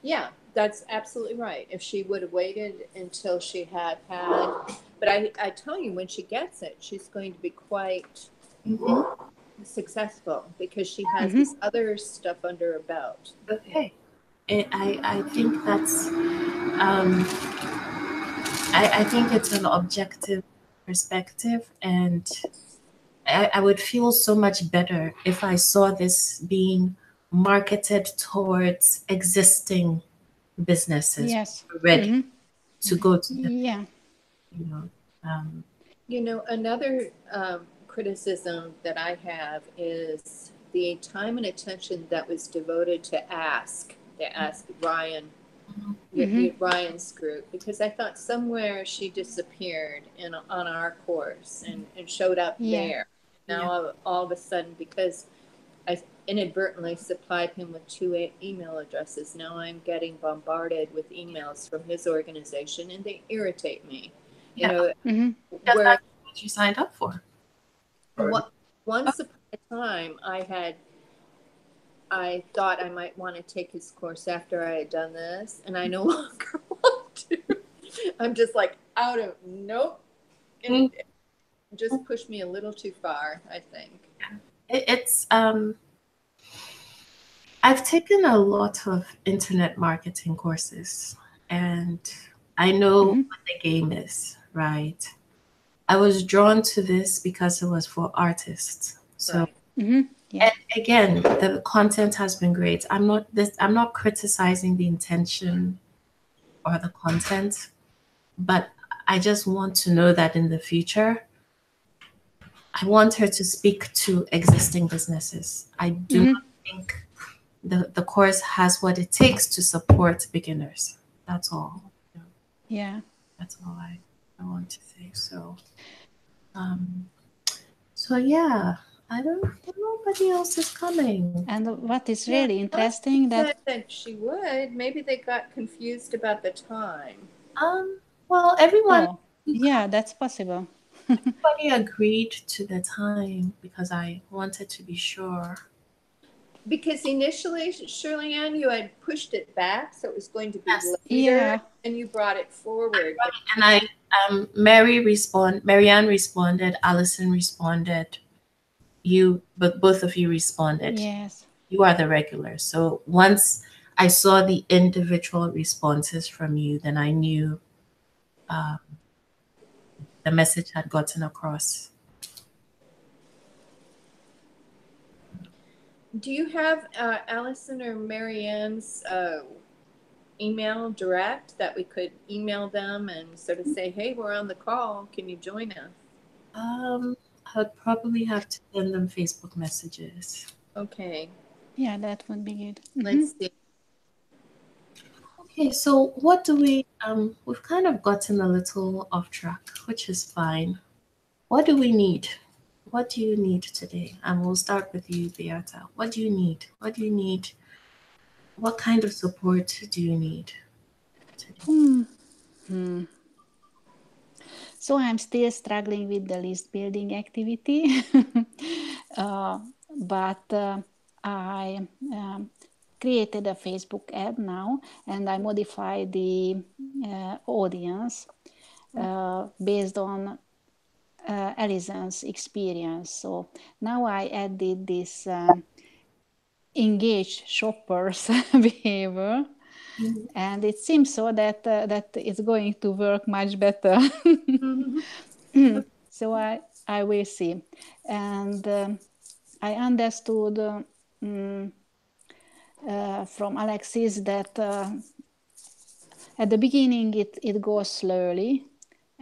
Yeah, that's absolutely right. If she would have waited until she had had, but I tell you, when she gets it, she's going to be quite Mm-hmm. successful because she has Mm-hmm. this other stuff under her belt. Okay. I think that's um, I think it's an objective perspective, and I would feel so much better if I saw this being marketed towards existing businesses Yes. ready Mm-hmm. to go to the, Yeah. you know, um, You know, another criticism that I have is the time and attention that was devoted to Ask Ryan, Mm-hmm. Ryan's group, because I thought somewhere she disappeared on our course and showed up Yeah. there. yeah, Now all of a sudden, because I inadvertently supplied him with two email addresses, now I'm getting bombarded with emails from his organization, and they irritate me. You yeah, know, Mm-hmm. because where that's what you signed up for. what Oh, once upon a time I thought I might want to take his course after I had done this, and I no longer want to. I'm just like out of nope. mm, It just pushed me a little too far, I think. it's I've taken a lot of internet marketing courses, and I know Mm-hmm. what the game is, right? I was drawn to this because it was for artists. So, Right. Mm-hmm. Yeah. and again, the content has been great. I'm not criticizing the intention or the content, but I just want to know that in the future, I want her to speak to existing businesses. I do Mm-hmm. not think the course has what it takes to support beginners. That's all. You know, Yeah. that's all I want to say. Um, so yeah, I don't. Nobody else is coming. And what is Yeah, really Allison interesting that said that she would. Maybe they got confused about the time. Well, everyone, oh yeah, that's possible. everybody agreed to the time because I wanted to be sure. Because initially, Shirley Ann, you had pushed it back, so it was going to be Yes, later, Yeah. and you brought it forward. But and Marianne responded, Allison responded, you, but both of you responded. Yes. You are the regular. So once I saw the individual responses from you, then I knew uh, the message had gotten across. do you have Allison or Marianne's email direct that we could email them and sort of say, hey, we're on the call. Can you join us? Um, I'd probably have to send them Facebook messages. Okay, Yeah, that would be good. Mm-hmm. let's see. Okay, so what do we've kind of gotten a little off track, which is fine. What do we need? What do you need today? And we'll start with you, Beata. What do you need? What do you need? What kind of support do you need today? Hmm. Hmm. So I'm still struggling with the list building activity, uh, but I created a Facebook ad now, and I modified the audience based on Alison's experience. So now I added this engaged shoppers behavior, Mhm. and it seems so that that it's going to work much better. Mhm. So I will see, and I understood mm, from Alexis that at the beginning it goes slowly,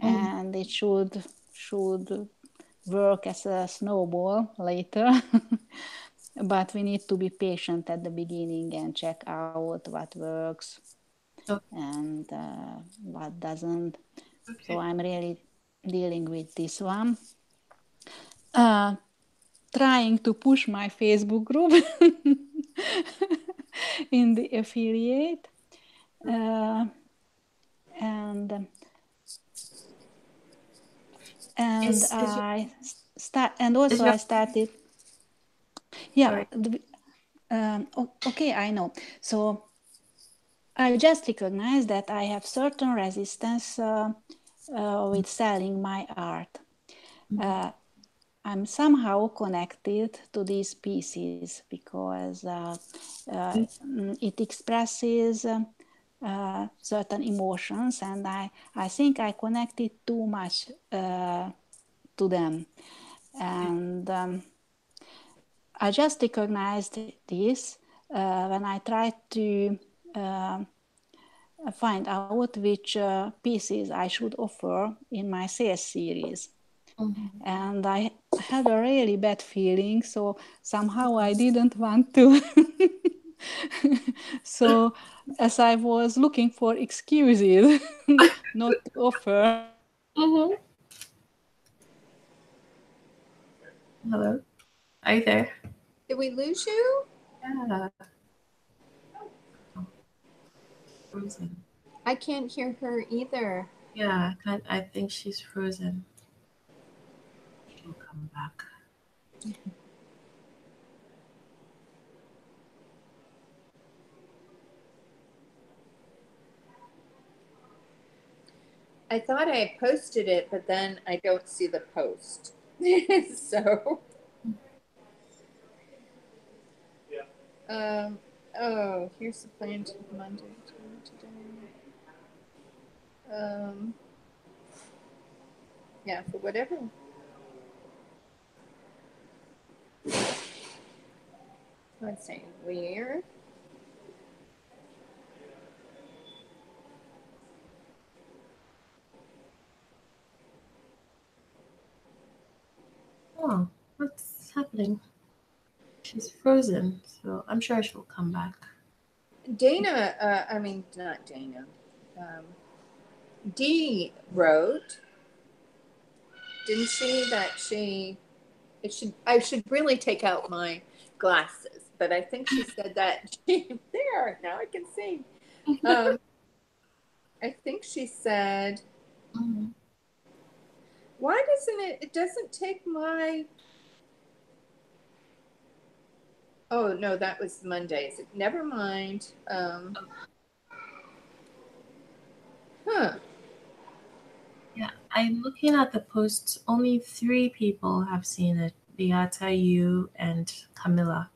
Mhm. and it should work as a snowball later. But we need to be patient at the beginning and check out what works Oh, and what doesn't. So okay. I'm really dealing with this one. Uh, Trying to push my Facebook group in the affiliate. Uh, and and Is your I start and is also your I started. Yeah, sorry? okay, I know. So I just recognize that I have certain resistance with selling my art. I'm somehow connected to these pieces because it expresses certain emotions, and I think I connected too much to them. And I just recognized this when I tried to find out which pieces I should offer in my sales series. And I had a really bad feeling, so somehow I didn't want to. So as I was looking for excuses not to offer. Hello, are you there? Did we lose you? Yeah. Frozen. I can't hear her either. Yeah, I think she's frozen. She'll come back. I thought I had posted it, but then I don't see the post. So, oh, here's the plan to Monday today. Yeah, for whatever. Let's see, where? Oh, what's happening? She's frozen, so I'm sure she'll come back. Dana, I mean, not Dana. Dee wrote, didn't she, that I should really take out my glasses, but I think she said that there, now I can see. I think she said, why doesn't it doesn't take my, oh no, that was Mondays. Never mind. Yeah, I'm looking at the posts. Only 3 people have seen it: Beata, you, and Camilla.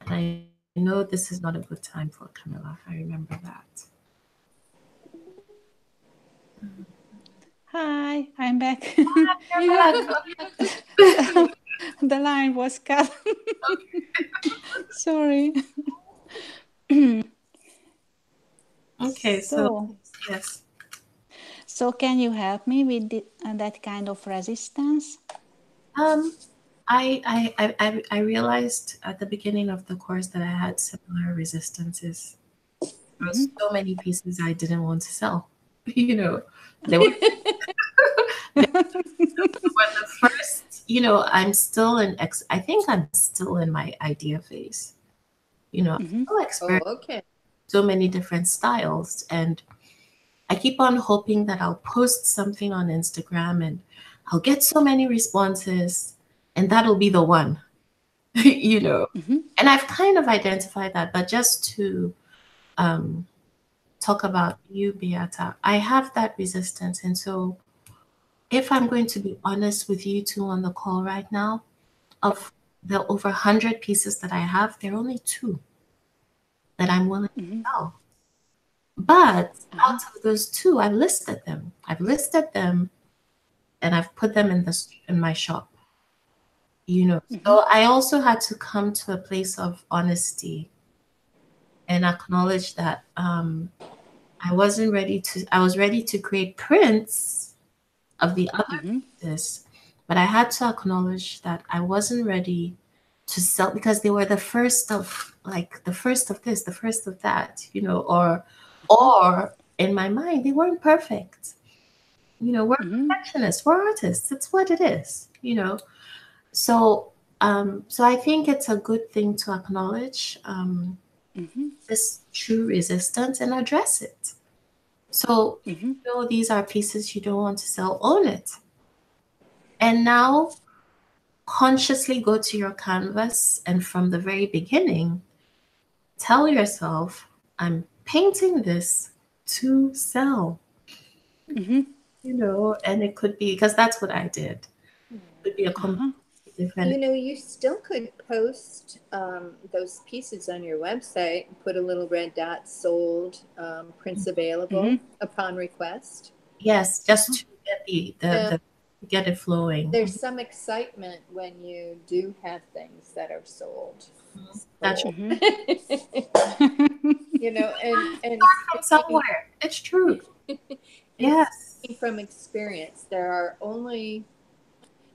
And I know this is not a good time for Camilla. I remember that. Hi, I'm back. You're back. The line was cut. Sorry. Okay, so yes. So can you help me with that kind of resistance? I realized at the beginning of the course that I had similar resistances. There was so many pieces I didn't want to sell. You know, they were, they were the first. I'm still I think I'm still in my idea phase. I'm still Oh, experimenting okay. so many different styles, and I keep on hoping that I'll post something on Instagram and I'll get so many responses, and that'll be the one. And I've kind of identified that, but just to talk about you, Beata, I have that resistance. And so if I'm going to be honest with you two on the call right now, of the over 100 pieces that I have, there are only 2 that I'm willing to sell. But out of those 2, I've listed them. And I've put them in my shop. So I also had to come to a place of honesty and acknowledge that I was ready to create prints of the other pieces, but I had to acknowledge that I wasn't ready to sell because they were the first of this, the first of that, or in my mind, they weren't perfect. We're perfectionists, we're artists. It's what it is. So, so I think it's a good thing to acknowledge this true resistance and address it. So, if you know these are pieces you don't want to sell, own it. And now, consciously go to your canvas and from the very beginning, tell yourself, I'm painting this to sell, Mhm. and it could be, because that's what I did. It could be a Uh-huh. completely different. You still could post those pieces on your website, put a little red dot, sold, prints available upon request. Yes, just to get Yeah. the get it flowing. There's some excitement when you do have things that are sold. That's Sold. Mhm. And from somewhere. It's true. and Yes. speaking from experience, there are only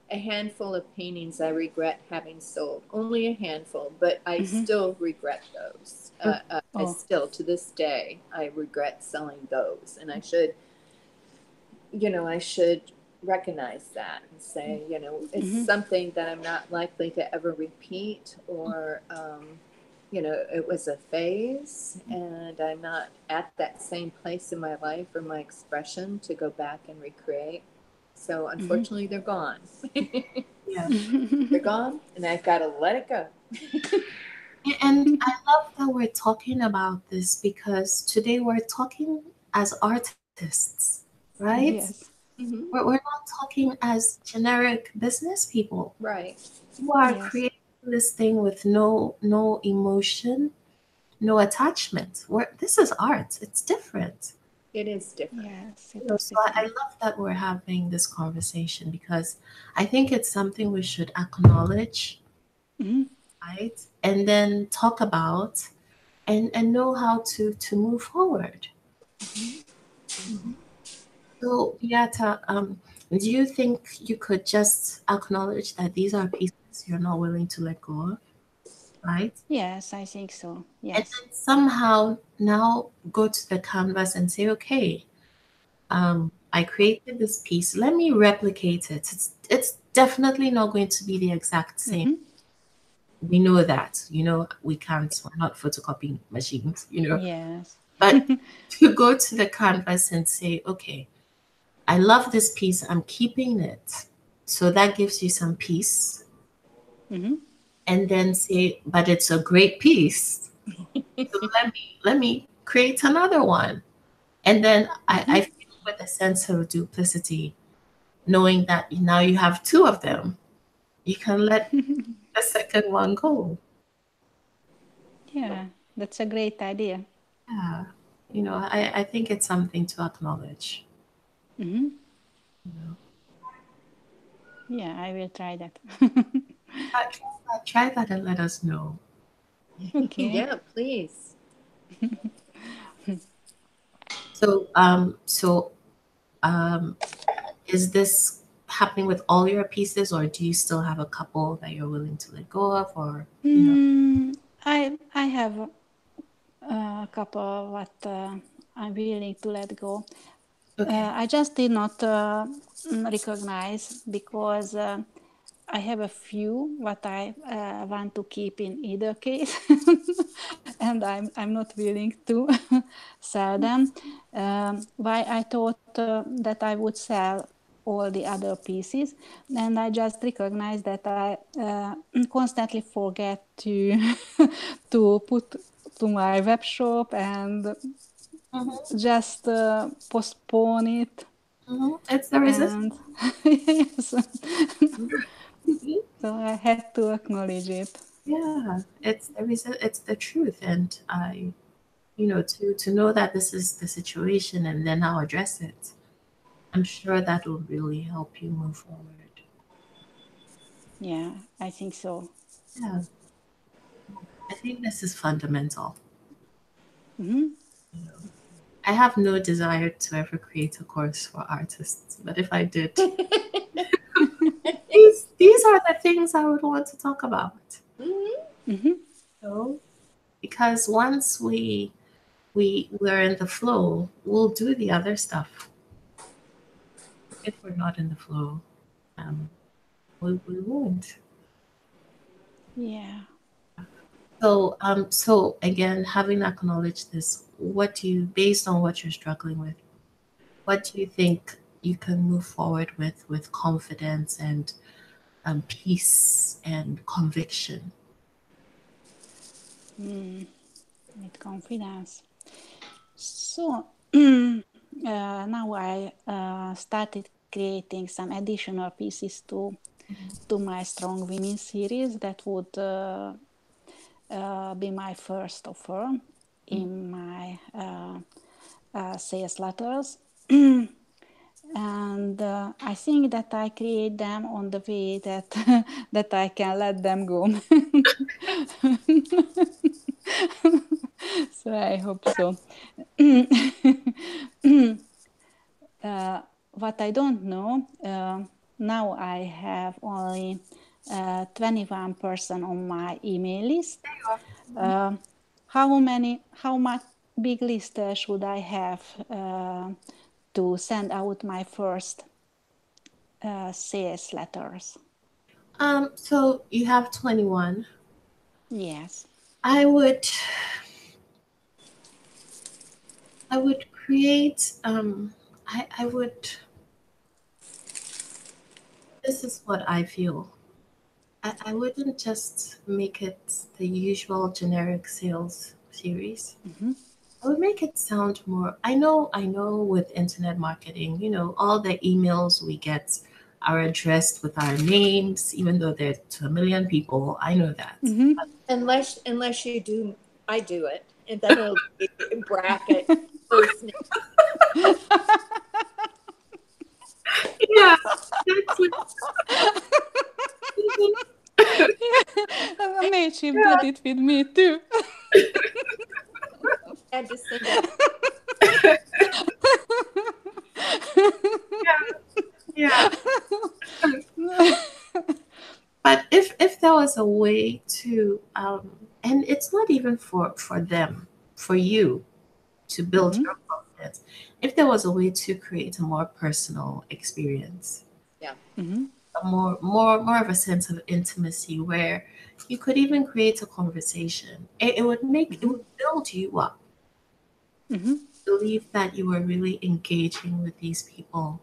a handful of paintings I regret having sold. Only a handful, but I still regret those. I Oh. still, to this day, I regret selling those, and I should recognize that and say, it's something that I'm not likely to ever repeat, or it was a phase, and I'm not at that same place in my life or my expression to go back and recreate. So unfortunately, they're gone. Yeah. They're gone, and I've got to let it go. And I love that we're talking about this, because today we're talking as artists, right? Yes. Mm-hmm. We're not talking as generic business people Right. who are Yes. creating this thing with no emotion, no attachment. This is art. It's different. It is different. Yes, it is So I different. love that we're having this conversation, because I think it's something we should acknowledge, Mhm. right? And then talk about, and know how to move forward. So, Beata, do you think you could just acknowledge that these are pieces you're not willing to let go of, right? Yes, I think so. And Yes. then somehow now go to the canvas and say, okay, I created this piece. Let me replicate it. It's definitely not going to be the exact same. Mhm. We know that. We can't. We're not photocopying machines. Yes. But to go to the canvas and say, okay, I love this piece. I'm keeping it. So that gives you some peace. Mhm. And then say, but it's a great piece. So let me create another one. And then I feel with a sense of duplicity, knowing that now you have two of them. You can let the second one go. Yeah, that's a great idea. Yeah. I think it's something to acknowledge. Mhm. You know. Yeah, I will try that. Try that and let us know. Okay. Yeah, please. So is this happening with all your pieces, or do you still have a couple that you're willing to let go of, or I have a couple what I'm willing to let go. Okay. I just did not recognize because I have a few what I want to keep in either case, and I'm not willing to sell them. Why I thought that I would sell all the other pieces, and I just recognized that I constantly forget to to put to my web shop and Mm-hmm. just postpone it. Mm-hmm. It's the resistance. And yes, Mhm. so I had to acknowledge it. Yeah, it's the truth, and to know that this is the situation and then how address it. I'm sure that will really help you move forward. Yeah, I think so. Yeah, I think this is fundamental. Hmm. You know, I have no desire to ever create a course for artists, but if I did, these are the things I would want to talk about. Mm-hmm. Hmm. So, because once we're in the flow, we'll do the other stuff. If we're not in the flow, um, we won't. Yeah. So again, having acknowledged this, based on what you're struggling with, what do you think you can move forward with confidence and peace and conviction? Mm. With confidence. So now I started creating some additional pieces to my Strong Women series that would be my first offer in my sales letters. And I think that I create them on the way that that I can let them go. So I hope so. What I don't know, now I have only 21 person on my email list. How much big list should I have to send out my first sales letters? So you have 21. Yes. I would create I would this is what I feel. I wouldn't just make it the usual generic sales series. Mm-hmm. I would make it sound more. I know with internet marketing, you know, all the emails we get are addressed with our names, even though they're to a million people. I know that. Mm-hmm. Unless you do, I do it, and then it'll be in bracket first name. Yeah, exactly. Nature did it with me too. I just send it. Yeah. But if there was a way to and it's not even for them, for you to build Mm-hmm. your confidence, if there was a way to create a more personal experience, Yeah. Mm-hmm. a more of a sense of intimacy where you could even create a conversation, it would make it Mm-hmm. would build you up. Mm-hmm. Believe that you were really engaging with these people.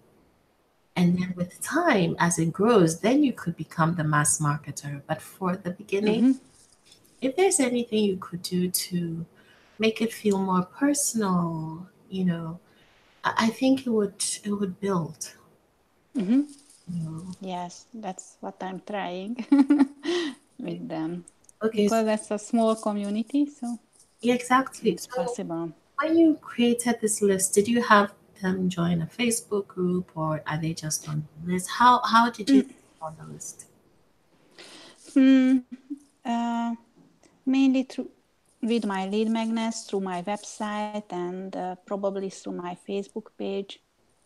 And then with time, as it grows, then you could become the mass marketer. But for the beginning, Mm-hmm. if there's anything you could do to make it feel more personal, you know, I think it would build. Mm-hmm. You know. Yes, that's what I'm trying with them Okay, so, because that's a small community, so yeah, exactly. it's So possible. when you created this list, did you have them join a Facebook group or are they just on the list? How did you get on the list? Hmm. Uh, Mainly through with my lead magnets through my website and probably through my Facebook page.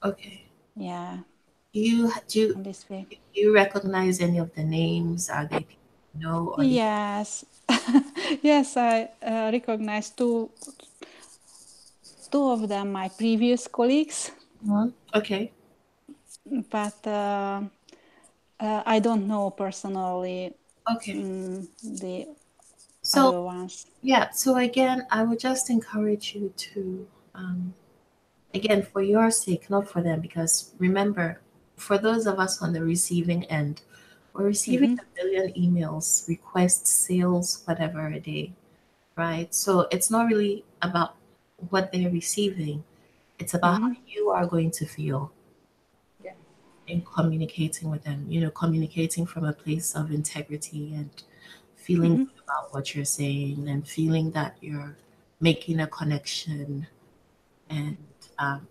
Okay. Yeah, You do on this way. you recognize any of the names? Are they people you know or they Yes, yes, I recognize two of them, my previous colleagues, Mhm. Okay. but I don't know personally Okay. the So other ones. yeah, so again, I would just encourage you to again for your sake, not for them, because remember, for those of us on the receiving end, we're receiving Mm-hmm, a million emails, requests, sales, whatever a day, right? So it's not really about what they're receiving. It's about how mm-hmm, you are going to feel Yeah. in communicating with them, you know, communicating from a place of integrity and feeling mm-hmm, good about what you're saying and feeling that you're making a connection. And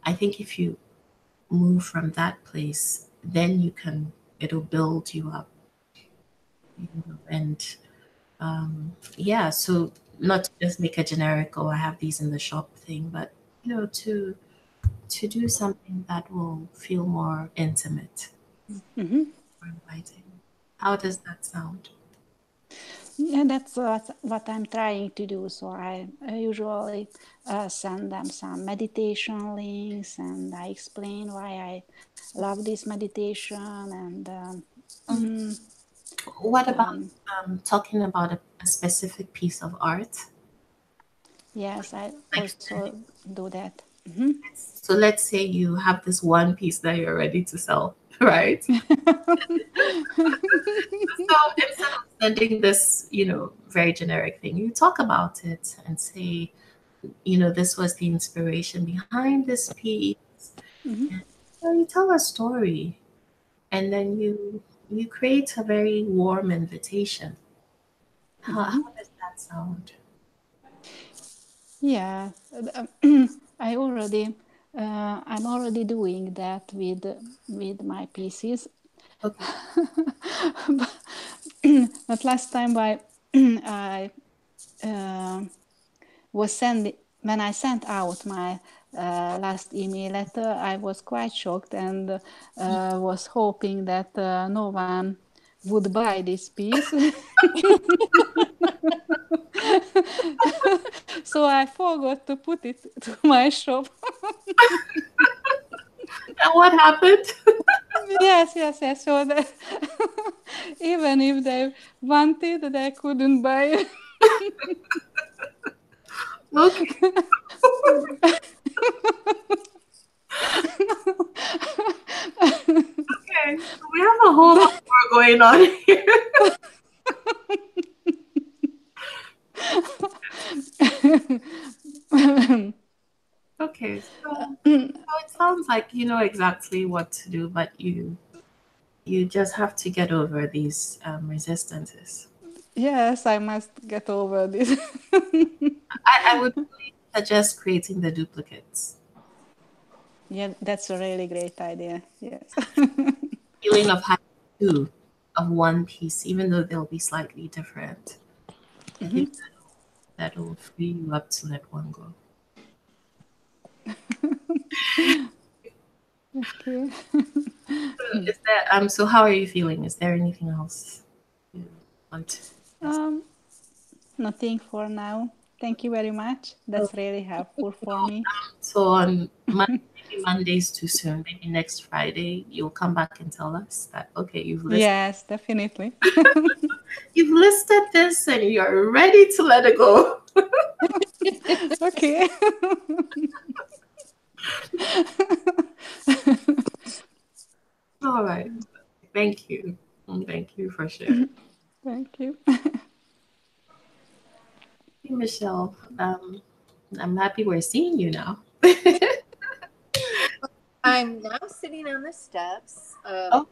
I think if you move from that place, then it'll build you up, you know, and yeah, so not to just make a generic, oh, I have these in the shop thing, but, you know, to do something that will feel more intimate, mm-hmm. more inviting. How does that sound? Yeah, that's what I'm trying to do. So I usually send them some meditation links and I explain why I love this meditation. And Mm. mm, What about um, talking about a specific piece of art? yes, I Like, also do that. Mm-hmm. so let's say you have this one piece that you're ready to sell, right? So instead of sending this, you know, very generic thing, you talk about it and say, this was the inspiration behind this piece. Mhm. And, you tell a story, and then you create a very warm invitation. How Mhm. does that sound? Yeah, I'm already doing that with my pieces. Okay. but, but last time I uh, was sending when I sent out my last email letter, I was quite shocked and was hoping that no one would buy this piece. So I forgot to put it to my shop. And what happened? Yes. So that even if they wanted, they couldn't buy it. Okay. Okay. So we have a whole lot more going on here. Okay. So it sounds like you know exactly what to do, but you just have to get over these resistances. Yes, I must get over this. I would really suggest creating the duplicates. Yeah, that's a really great idea. Yes. Feeling of having two of one piece, even though they'll be slightly different. I Mhm. think that'll free you up to let one go. Okay. Is there so how are you feeling? Is there anything else you want to suggest? Um, Nothing for now. Thank you very much. So, That's really helpful for me. so on maybe Monday's too soon. Maybe next Friday you'll come back and tell us that okay, Yes, definitely. you've listed this and you're ready to let it go. Okay. All right. Thank you. Thank you for sharing. Thank you. Hey, Michelle, I'm happy we're seeing you now. I'm now sitting on the steps, Oh.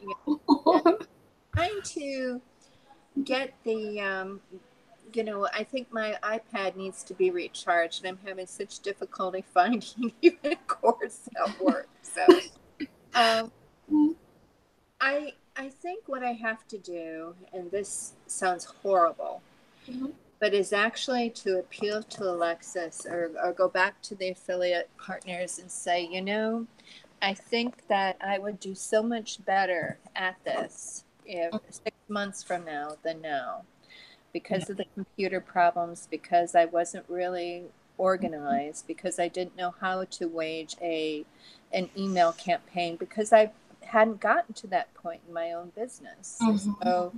trying to get the, I think my iPad needs to be recharged. I'm having such difficulty finding even a course that works. So, um, I think what I have to do, and this sounds horrible, but is actually to appeal to Alexis or go back to the affiliate partners and say, I think that I would do so much better at this if 6 months from now than now Yeah. because of the computer problems, because I wasn't really organized, because I didn't know how to wage an email campaign, because I hadn't gotten to that point in my own business. So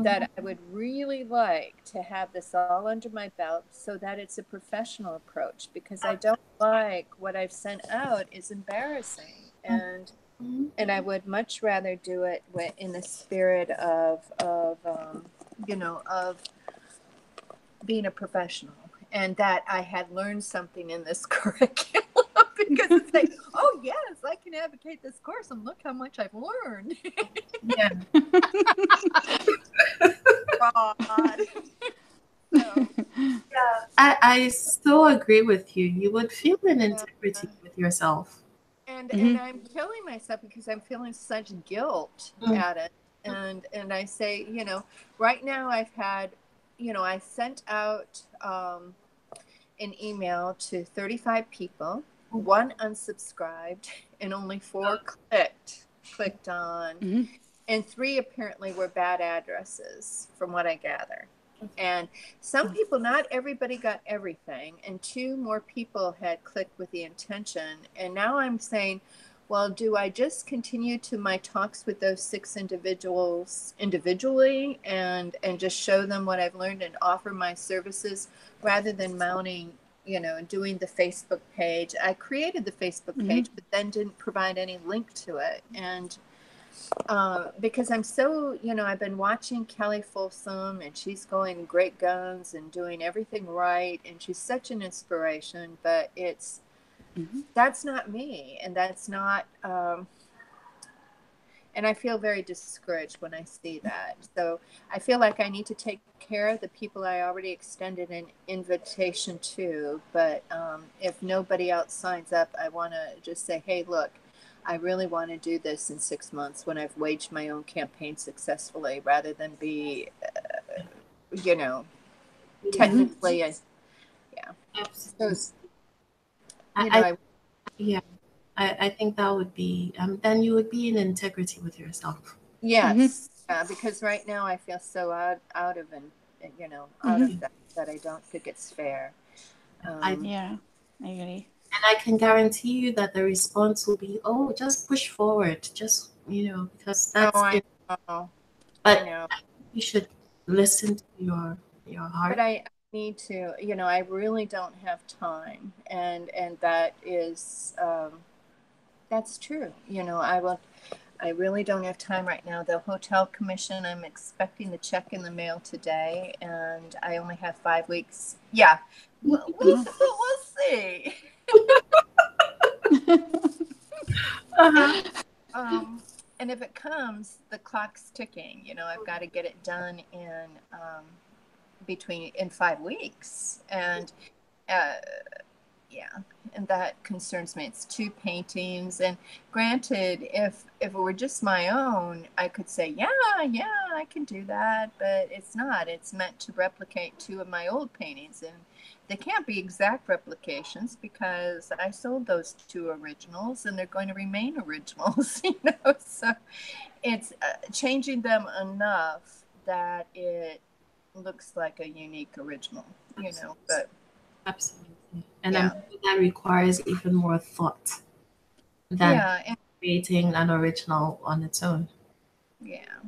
that I would really like to have this all under my belt so that it's a professional approach, because I don't like what I've sent out is embarrassing, and I would much rather do it in the spirit of being a professional, and that I had learned something in this curriculum, because it's like, oh yes, I can advocate this course and look how much I've learned. Yeah. God. So, I so agree with you. You would feel an uh, integrity with yourself. and I'm killing myself because I'm feeling such guilt Mm. at it, and I say, right now I've had, I sent out an email to 35 people, one unsubscribed, and only 4 clicked on, Mhm. and 3 apparently were bad addresses from what I gather. And some people, not everybody got everything, and 2 more people had clicked with the intention. And now I'm saying, well, do I just continue to my talks with those 6 individuals individually and just show them what I've learned and offer my services, rather than mounting, doing the Facebook page? I created the Facebook page, but then didn't provide any link to it. And because I'm so, I've been watching Kelly Folsom, and she's going great guns and doing everything right, and she's such an inspiration, but that's not me, and that's not, and I feel very discouraged when I see that. So I feel like I need to take care of the people I already extended an invitation to. But if nobody else signs up, I want to just say, hey, look, I really want to do this in 6 months when I've waged my own campaign successfully, rather than be, technically, yeah. Absolutely. So, Yeah, I think that would be, then you would be in integrity with yourself. yes, because right now I feel so out of out of that I don't think it's fair. Yeah, I agree. And I can guarantee you that the response will be, oh, just push forward, just, because No, that's I it. know, I But know, you should listen to your but heart. I need to. I really don't have time, and that is that's true. I really don't have time right now. The hotel commission, I'm expecting the check in the mail today, and I only have 5 weeks. Yeah, we'll see. Uh-huh. And, and if it comes, the clock's ticking. I've got to get it done in 5 weeks, and uh, yeah, and that concerns me. It's 2 paintings, and granted, if it were just my own, I could say, yeah, I can do that, but it's not. It's meant to replicate 2 of my old paintings, and they can't be exact replications because I sold those 2 originals, and they're going to remain originals. So it's changing them enough that it looks like a unique original. But Absolutely. And I'm yeah. sure that requires even more thought than Yeah, and creating an original on its own. yeah.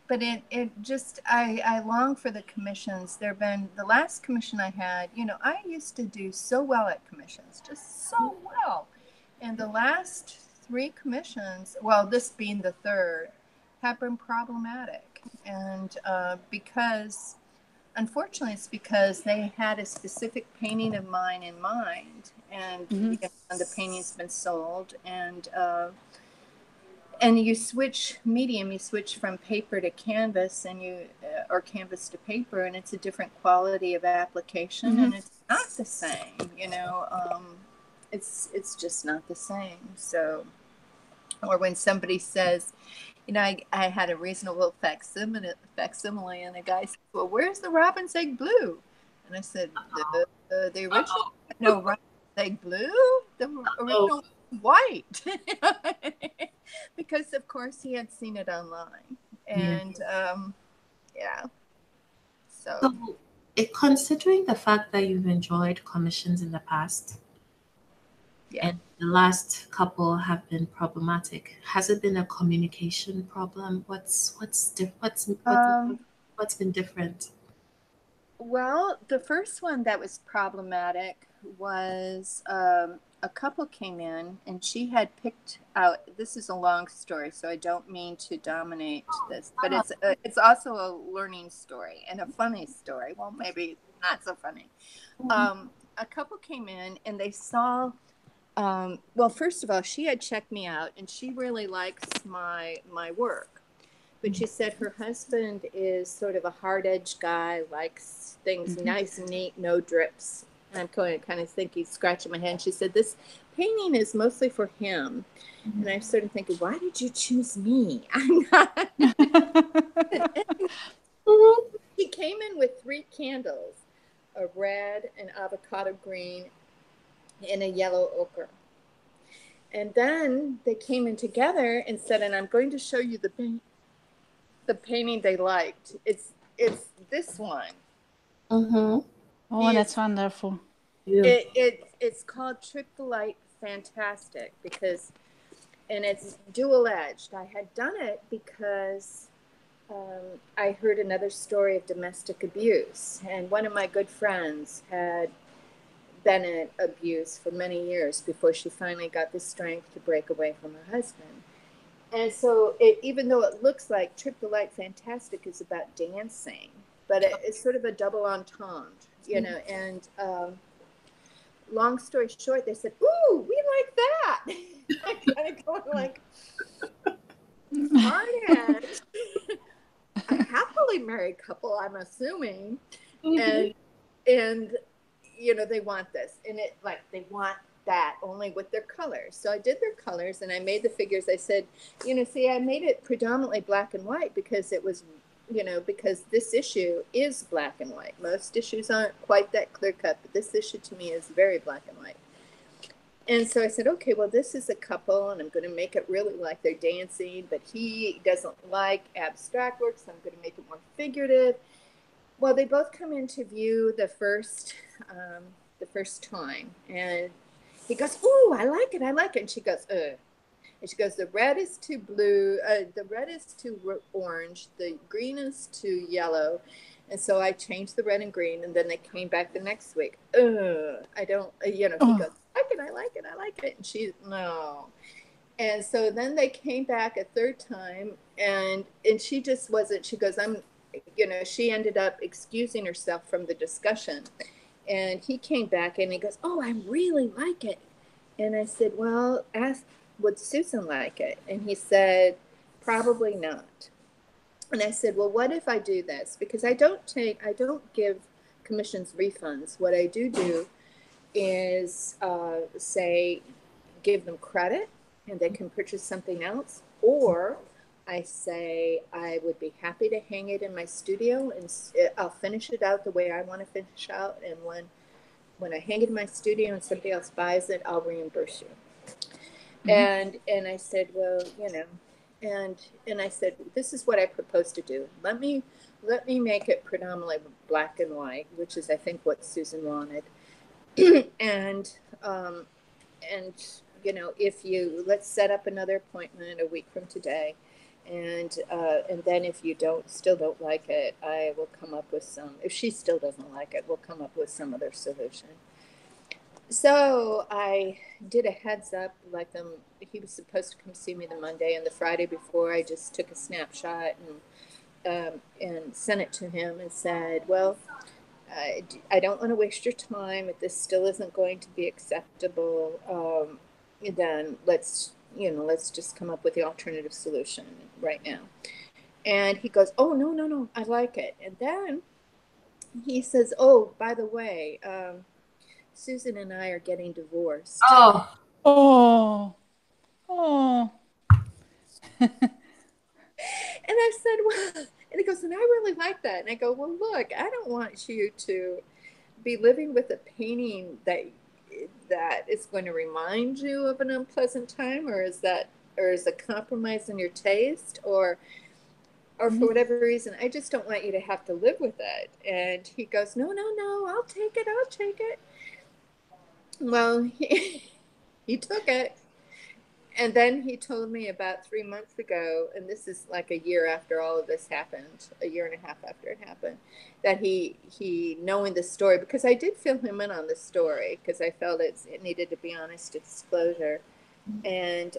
But it just I long for the commissions. There've been the last commission I had, I used to do so well at commissions, just so well. And the last 3 commissions, well, this being the third, have been problematic. And because unfortunately, it's because they had a specific painting of mine in mind, and the painting's been sold, and you switch medium, you switch from paper to canvas, and or canvas to paper, and it's a different quality of application, and it's not the same. It's just not the same. So, or when somebody says, I had a reasonable facsimile, and the guy said, well, where's the robin's egg blue? And I said, the original, no, robin's egg blue? The Oh, original white. Because, of course, he had seen it online. yeah. And, yeah. So, So, considering the fact that you've enjoyed commissions in the past, yeah. and the last couple have been problematic, has it been a communication problem? What's been different? Well, the first one that was problematic was a couple came in, and she had picked out. This is a long story, so I don't mean to dominate this, but it's also a learning story and a funny story. Well, maybe not so funny. A couple came in, and they saw. Well, first of all, she had checked me out, and she really likes my work. But she said her husband is sort of a hard-edged guy, likes things nice and neat, no drips. And I'm kind of thinking, scratching my head. And she said, this painting is mostly for him. And I'm sort of thinking, why did you choose me? I'm not. He came in with 3 candles, a red, an avocado green, and a yellow ochre. And then they came in together and said, and I'm going to show you the painting they liked. It's this one. Mm-hmm. Oh, that's wonderful. Yeah. It's called Trick the Light Fantastic, because, and it's dual edged. I had done it because I heard another story of domestic abuse, and one of my good friends had been abused for many years before she finally got the strength to break away from her husband. And so even though it looks like Trip the Light Fantastic is about dancing, but it's sort of a double entendre, you know. And long story short, they said, "Ooh, we like that." I kind of going like, darn it. A happily married couple, I'm assuming, and you know, they want this, and it like they want that only with their colors. So I did their colors, and I made the figures. I said, you know, see, I made it predominantly black and white because it was, you know, because this issue is black and white. Most issues aren't quite that clear cut, but this issue to me is very black and white. And so I said, okay, well, this is a couple, and I'm going to make it really like they're dancing, but he doesn't like abstract work, so I'm going to make it more figurative. Well, they both come into view the first time, and he goes, "Ooh, I like it, I like it." And she goes, "Ugh." And she goes, "The red is too blue, the red is too orange, the green is too yellow." And so I changed the red and green, and then they came back the next week. I don't, you know, he goes, "I like it, I like it, I like it." And she, no. And so then they came back a third time, and she just wasn't, she goes, "I'm," you know, she ended up excusing herself from the discussion. And he came back and he goes, "Oh, I really like it." And I said, "Well, ask, would Susan like it?" And he said, "Probably not." And I said, "Well, what if I do this?" Because I don't give commissions refunds. What I do is say, give them credit and they can purchase something else. Or I say, I would be happy to hang it in my studio, and I'll finish it out the way I want to finish out. And when I hang it in my studio and somebody else buys it, I'll reimburse you. And I said, well, you know, and I said, this is what I propose to do. Let me make it predominantly black and white, which is, I think, what Susan wanted. and and you know, if you, let's set up another appointment a week from today, and then if you still don't like it, I will come up with some. If she still doesn't like it, we'll come up with some other solution. So I did a heads up, like he was supposed to come see me the Monday, and the Friday before, I just took a snapshot and sent it to him and said, well, I don't want to waste your time. If this still isn't going to be acceptable, then let's just come up with the alternative solution right now. And he goes, "Oh, no, I like it." And then he says, "Oh, by the way, Susan and I are getting divorced." Oh. And I said, "Well," and he goes, "And I really like that." And I go, "Well, look, I don't want you to be living with a painting that is going to remind you of an unpleasant time, or is a compromise in your taste, or for whatever reason, I just don't want you to have to live with it." And he goes, no, I'll take it. Well, he took it. And then he told me about 3 months ago, and this is like a year after all of this happened, a year and a half after it happened, that he knowing the story, because I did fill him in on the story, because I felt it needed to be honest disclosure. And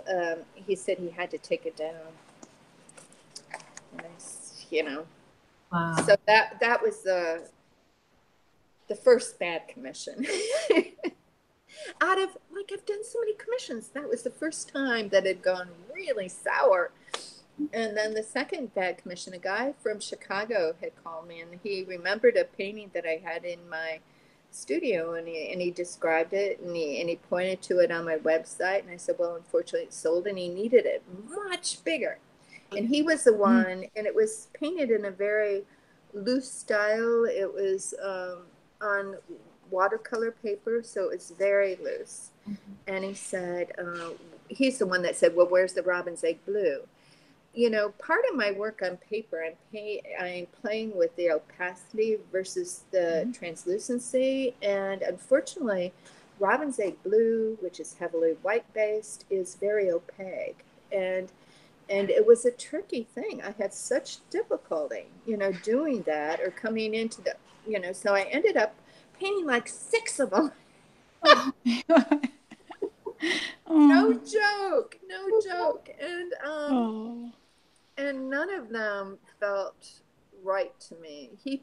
he said he had to take it down. And you know, Wow. So that was the first bad commission. Out of, like, I've done so many commissions, that was the first time that had gone really sour. And then the second bad commission, a guy from Chicago had called me, and he remembered a painting that I had in my studio, and he described it, and he pointed to it on my website. And I said, well, unfortunately it sold, and he needed it much bigger. And he was the one, and it was painted in a very loose style. It was on watercolor paper, so it's very loose. And he said, he's the one that said, well, where's the robin's egg blue? You know, part of my work on paper, I'm playing with the opacity versus the translucency. And unfortunately, robin's egg blue, which is heavily white based, is very opaque. And it was a tricky thing. I had such difficulty, you know, doing that, or coming into the, you know, so I ended up painting like 6 of them. No joke. No joke. Oh. And none of them felt right to me. He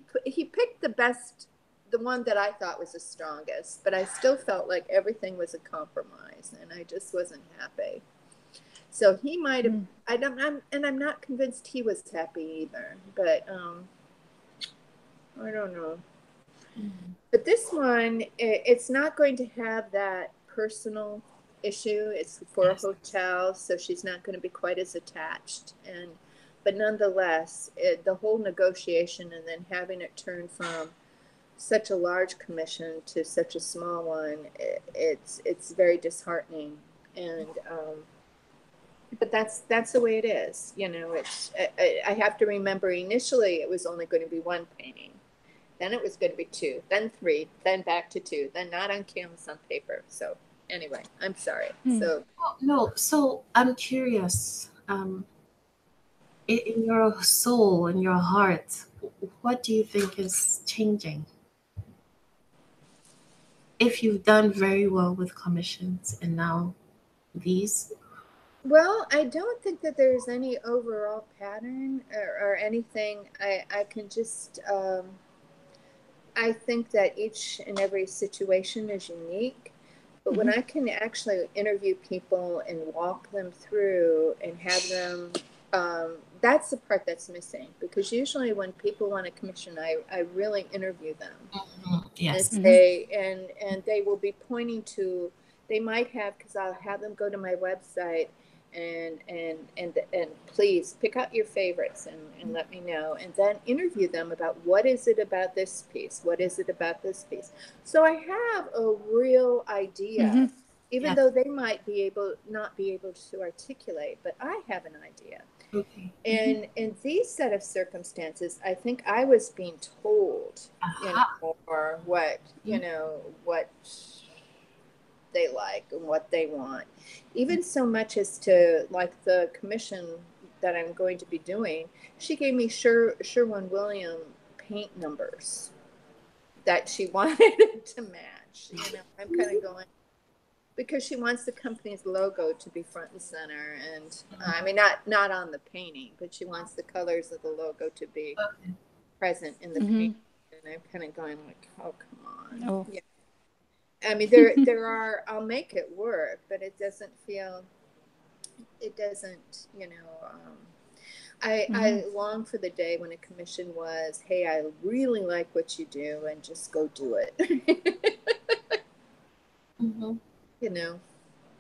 picked the one that I thought was the strongest, but I still felt like everything was a compromise, and I just wasn't happy. So he might have. I'm not convinced he was happy either. But I don't know. But this one, it's not going to have that personal issue. It's for a hotel, so she's not going to be quite as attached. But nonetheless, the whole negotiation and then having it turn from such a large commission to such a small one, it's very disheartening. And but that's the way it is. It's I have to remember initially it was only going to be one painting. Then it was going to be two, then three, then back to two, then not on canvas, on paper. So anyway, I'm sorry. So No, so I'm curious. In your soul, in your heart, what do you think is changing? If you've done very well with commissions and now these. well, I don't think that there's any overall pattern or anything. I can just I think that each and every situation is unique. But when I can actually interview people and walk them through and have them, that's the part that's missing. Because usually when people want a commission, I really interview them. Yes. And say, and they will be pointing to, they might have, because I'll have them go to my website and please pick out your favorites and let me know, and then interview them about what is it about this piece, what is it about this piece. So I have a real idea, even though they might not be able to articulate, but I have an idea. Okay. And in these set of circumstances, I think I was being told, or what what they like and what they want, even so much as to, like, the commission that I'm going to be doing. She gave me Sherwin-Williams paint numbers that she wanted to match. I'm kind of going, because she wants the company's logo to be front and center, and I mean not on the painting, but she wants the colors of the logo to be present in the paint. And I'm kind of going like, oh, come on. Oh. Yeah. I mean, there are, I'll make it work, but it doesn't, I long for the day when a commission was, hey, I really like what you do, and just go do it.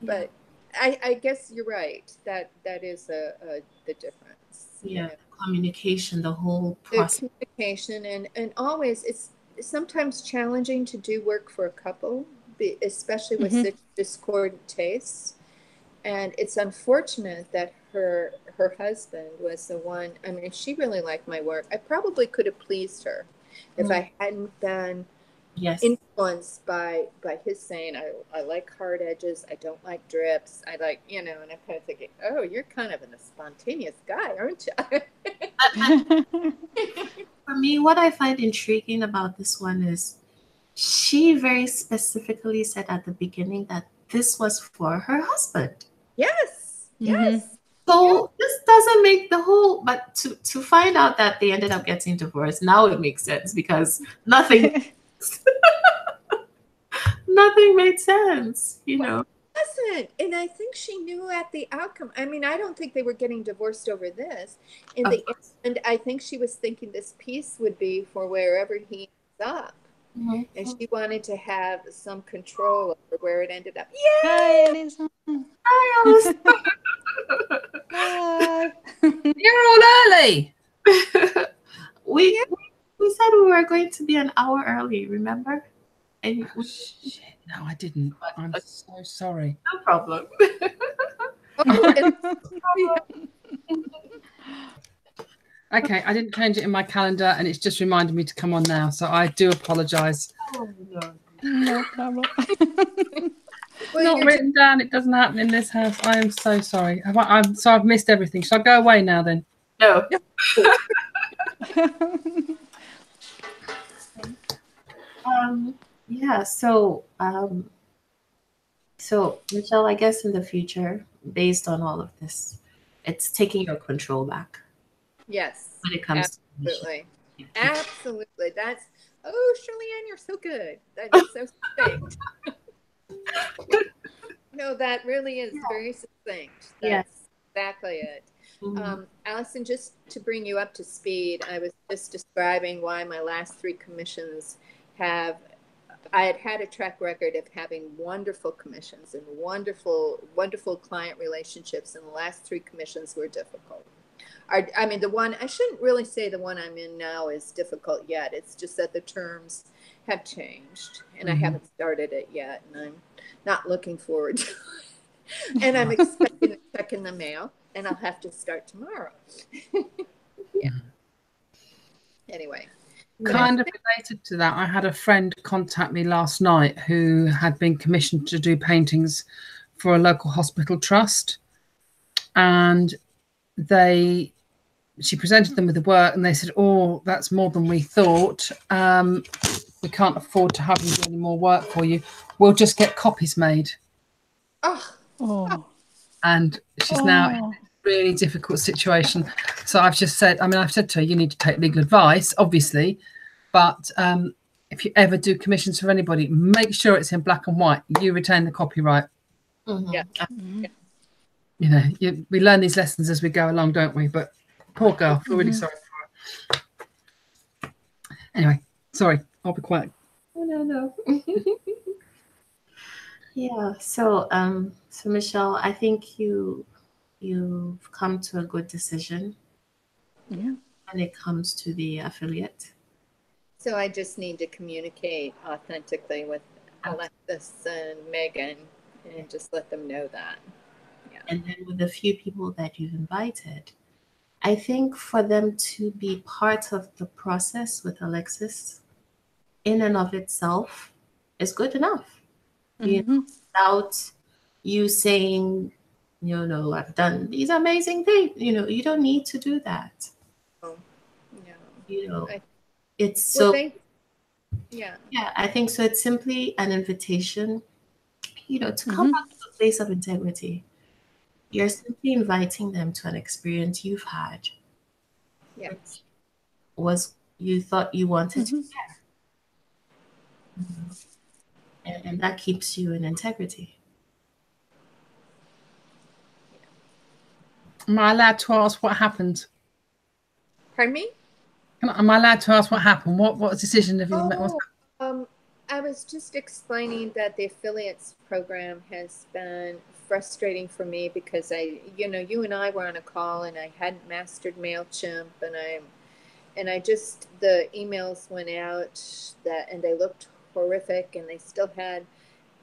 But I guess you're right. That is the difference. Yeah, communication, the whole process. The communication, and always it's sometimes challenging to do work for a couple, especially with such discordant tastes. And it's unfortunate that her husband was the one. I mean, if she really liked my work, I probably could have pleased her if I hadn't been influenced by his saying, I like hard edges, I don't like drips, I like, and I'm kind of thinking, oh, you're kind of a spontaneous guy, aren't you? For me, what I find intriguing about this one is she very specifically said at the beginning that this was for her husband. Yes. Yes. So this doesn't make the whole, but to find out that they ended up getting divorced, now it makes sense, because nothing made sense, Well, it doesn't. And I think she knew at the outcome. I mean, I don't think they were getting divorced over this. In the end, I think she was thinking this piece would be for wherever he ends up. And she wanted to have some control over where it ended up. Yay! Hi, Alison. Hi, Alison. Hi. You're all early. we said we were going to be an hour early, remember? And shit, no, I didn't. I'm so sorry. No problem. Okay, I didn't change it in my calendar, and it's just reminded me to come on now, so I do apologise. Oh, no. No problem. Not written down. It doesn't happen in this house. I am so sorry. I've missed everything. Shall I go away now then? No. Yeah. So Michelle, I guess in the future based on all of this, it's taking your control back. Yes. When it comes absolutely. To absolutely. That's, oh, Shirley-Ann, you're so good. That is so succinct. No, that really is very succinct. That's exactly it. Allison, just to bring you up to speed, I was just describing why my last 3 commissions I had had a track record of having wonderful commissions and wonderful client relationships, and the last 3 commissions were difficult. I mean, the one, I shouldn't really say the one I'm in now is difficult yet. It's just that the terms have changed, and I haven't started it yet, and I'm not looking forward to it. And I'm expecting a check in the mail, and I'll have to start tomorrow. Yeah. Anyway. Kind of related to that, I had a friend contact me last night who had been commissioned to do paintings for a local hospital trust, and she presented them with the work, and they said, "Oh, that's more than we thought. We can't afford to have you do any more work for you. We'll just get copies made." Oh. And she's now in a really difficult situation. So I've just said, I've said to her, you need to take legal advice, obviously, but if you ever do commissions for anybody, make sure it's in black and white. You retain the copyright. Yeah. You know, we learn these lessons as we go along, don't we? But poor girl, I feel really sorry for her. Anyway, sorry, I'll be quiet. Oh, no. Yeah. So, so Michelle, I think you've come to a good decision when it comes to the affiliate. So I just need to communicate authentically with Alexis and Megan and just let them know that. Yeah. And then with the few people that you've invited, I think for them to be part of the process with Alexis in and of itself is good enough. You know, without you saying, I've done these amazing things. You don't need to do that. Oh, no. It's so. Yeah, I think so. It's simply an invitation, to come back to a place of integrity. You're simply inviting them to an experience you've had. Yes. Was you thought you wanted to share. And that keeps you in integrity. Am I allowed to ask what happened? Pardon me? Am I allowed to ask what happened? What decision have you made? I was just explaining that the affiliates program has been frustrating for me because you and I were on a call and I hadn't mastered MailChimp, and the emails went out and they looked horrific, and they still had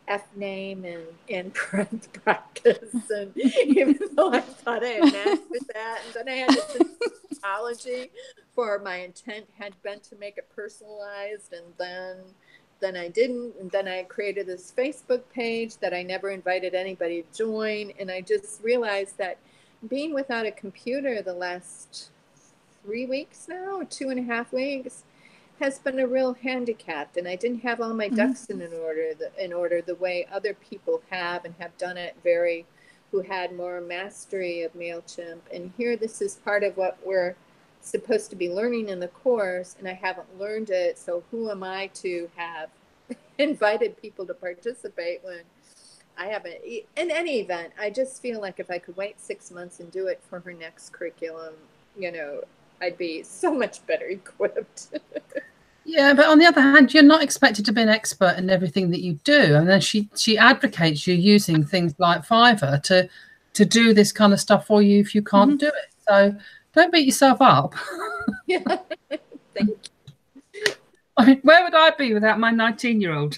F name and print practice, and even though I thought I had mastered that, and then I had to send an apology for my intent had been to make it personalized, and then I didn't, and then I created this Facebook page that I never invited anybody to join, and I just realized that being without a computer the last 3 weeks now, 2.5 weeks, has been a real handicap, and I didn't have all my ducks in order the way other people have and have done it who had more mastery of MailChimp. And here, this is part of what we're supposed to be learning in the course, and I haven't learned it. So who am I to have invited people to participate when I haven't? In any event, I just feel like if I could wait 6 months and do it for her next curriculum, I'd be so much better equipped. Yeah, but on the other hand, you're not expected to be an expert in everything that you do. And then she advocates you using things like Fiverr to do this kind of stuff for you if you can't do it. So don't beat yourself up. Yeah, thank you. I mean, where would I be without my 19-year-old?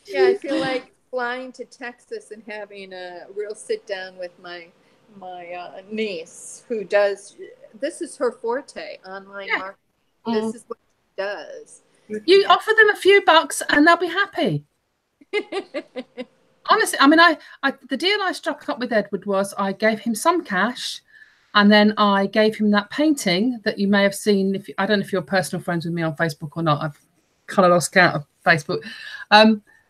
Yeah, I feel like flying to Texas and having a real sit down with my niece who this is her forte, online marketing. This is what she does. You offer them a few bucks and they'll be happy. Honestly, I mean, the deal I struck up with Edward was I gave him some cash, and then I gave him that painting that you may have seen. I don't know if you're personal friends with me on Facebook or not. I've kind of lost count of Facebook.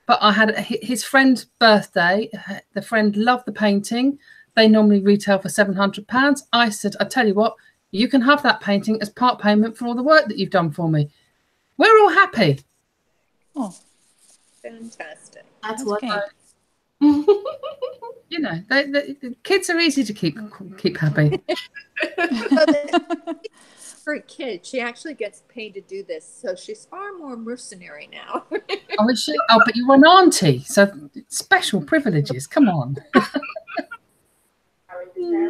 but I had his friend's birthday. The friend loved the painting. They normally retail for £700. I said, I tell you what, you can have that painting as part payment for all the work that you've done for me. We're all happy. Oh, Fantastic. That's okay. what You know, the kids are easy to keep happy. For a kid, she actually gets paid to do this, so she's far more mercenary now. Oh, is she? Oh, but you're an auntie, so special privileges. Come on. Yeah.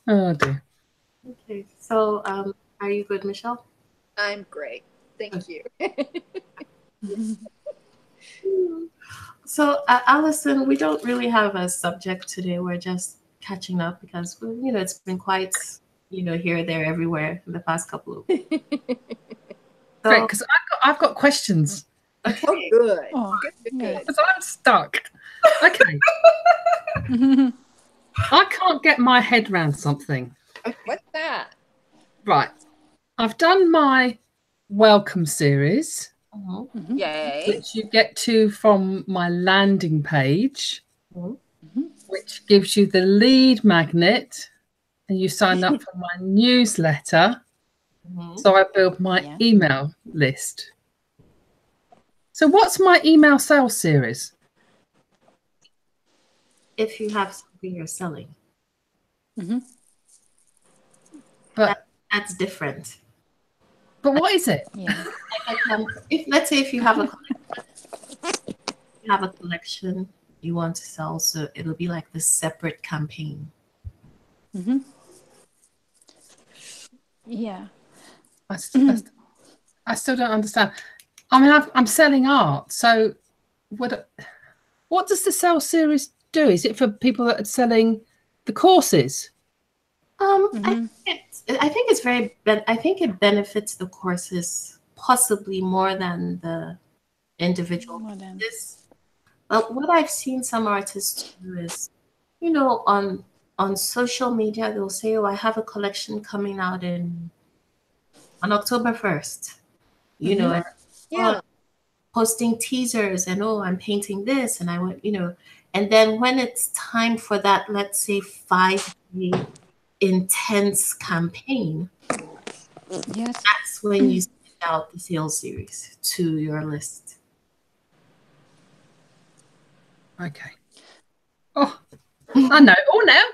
Oh dear. Okay. So, are you good, Michelle? I'm great. Thank you. So, Alison, we don't really have a subject today. We're just catching up because, you know, it's been quite, you know, here, there, everywhere in the past couple of weeks. Great, because I've got questions. Okay. Oh, good. Oh, Good. Because I'm stuck. Okay. I can't get my head around something. What's that? Right. I've done my welcome series, Yay. which you get to from my landing page, which gives you the lead magnet, and you sign up for my newsletter. So I build my email list. So what's my email sales series? If you have something you're selling. But that's different. But what is it? Yeah. Let's say if you have a collection you want to sell, so it'll be like this separate campaign. Yeah. I still don't understand. I mean, I'm selling art, so what does the sales series do? Is it for people that are selling the courses? I think it benefits the courses possibly more than the individual pieces. But what I've seen some artists do is, you know, on social media, they'll say, "Oh, I have a collection coming out on October 1st." You know, and posting teasers and, "Oh, I'm painting this," and I want, you know, and then when it's time for that, let's say 5-day intense campaign, that's when you send out the sales series to your list. Okay. Oh, I know it all now.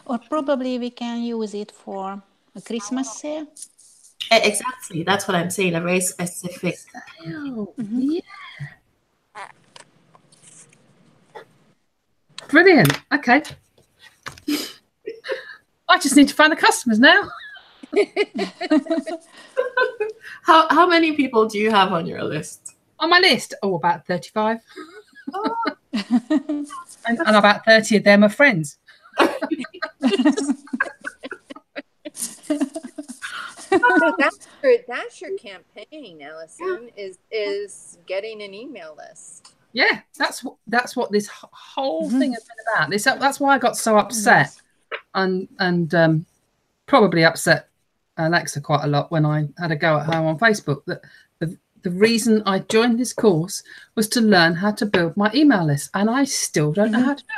Or probably we can use it for a Christmas sale. Exactly. That's what I'm saying. A very specific. Yeah. Brilliant. Okay. I just need to find the customers now. How many people do you have on your list? On my list? Oh, about 35. and about 30 of them are friends. That's your campaign, Alison, is getting an email list. Yeah, that's what this whole thing has been about. That's why I got so upset and probably upset Alexa quite a lot when I had a go at her on Facebook. That the reason I joined this course was to learn how to build my email list, and I still don't know how to do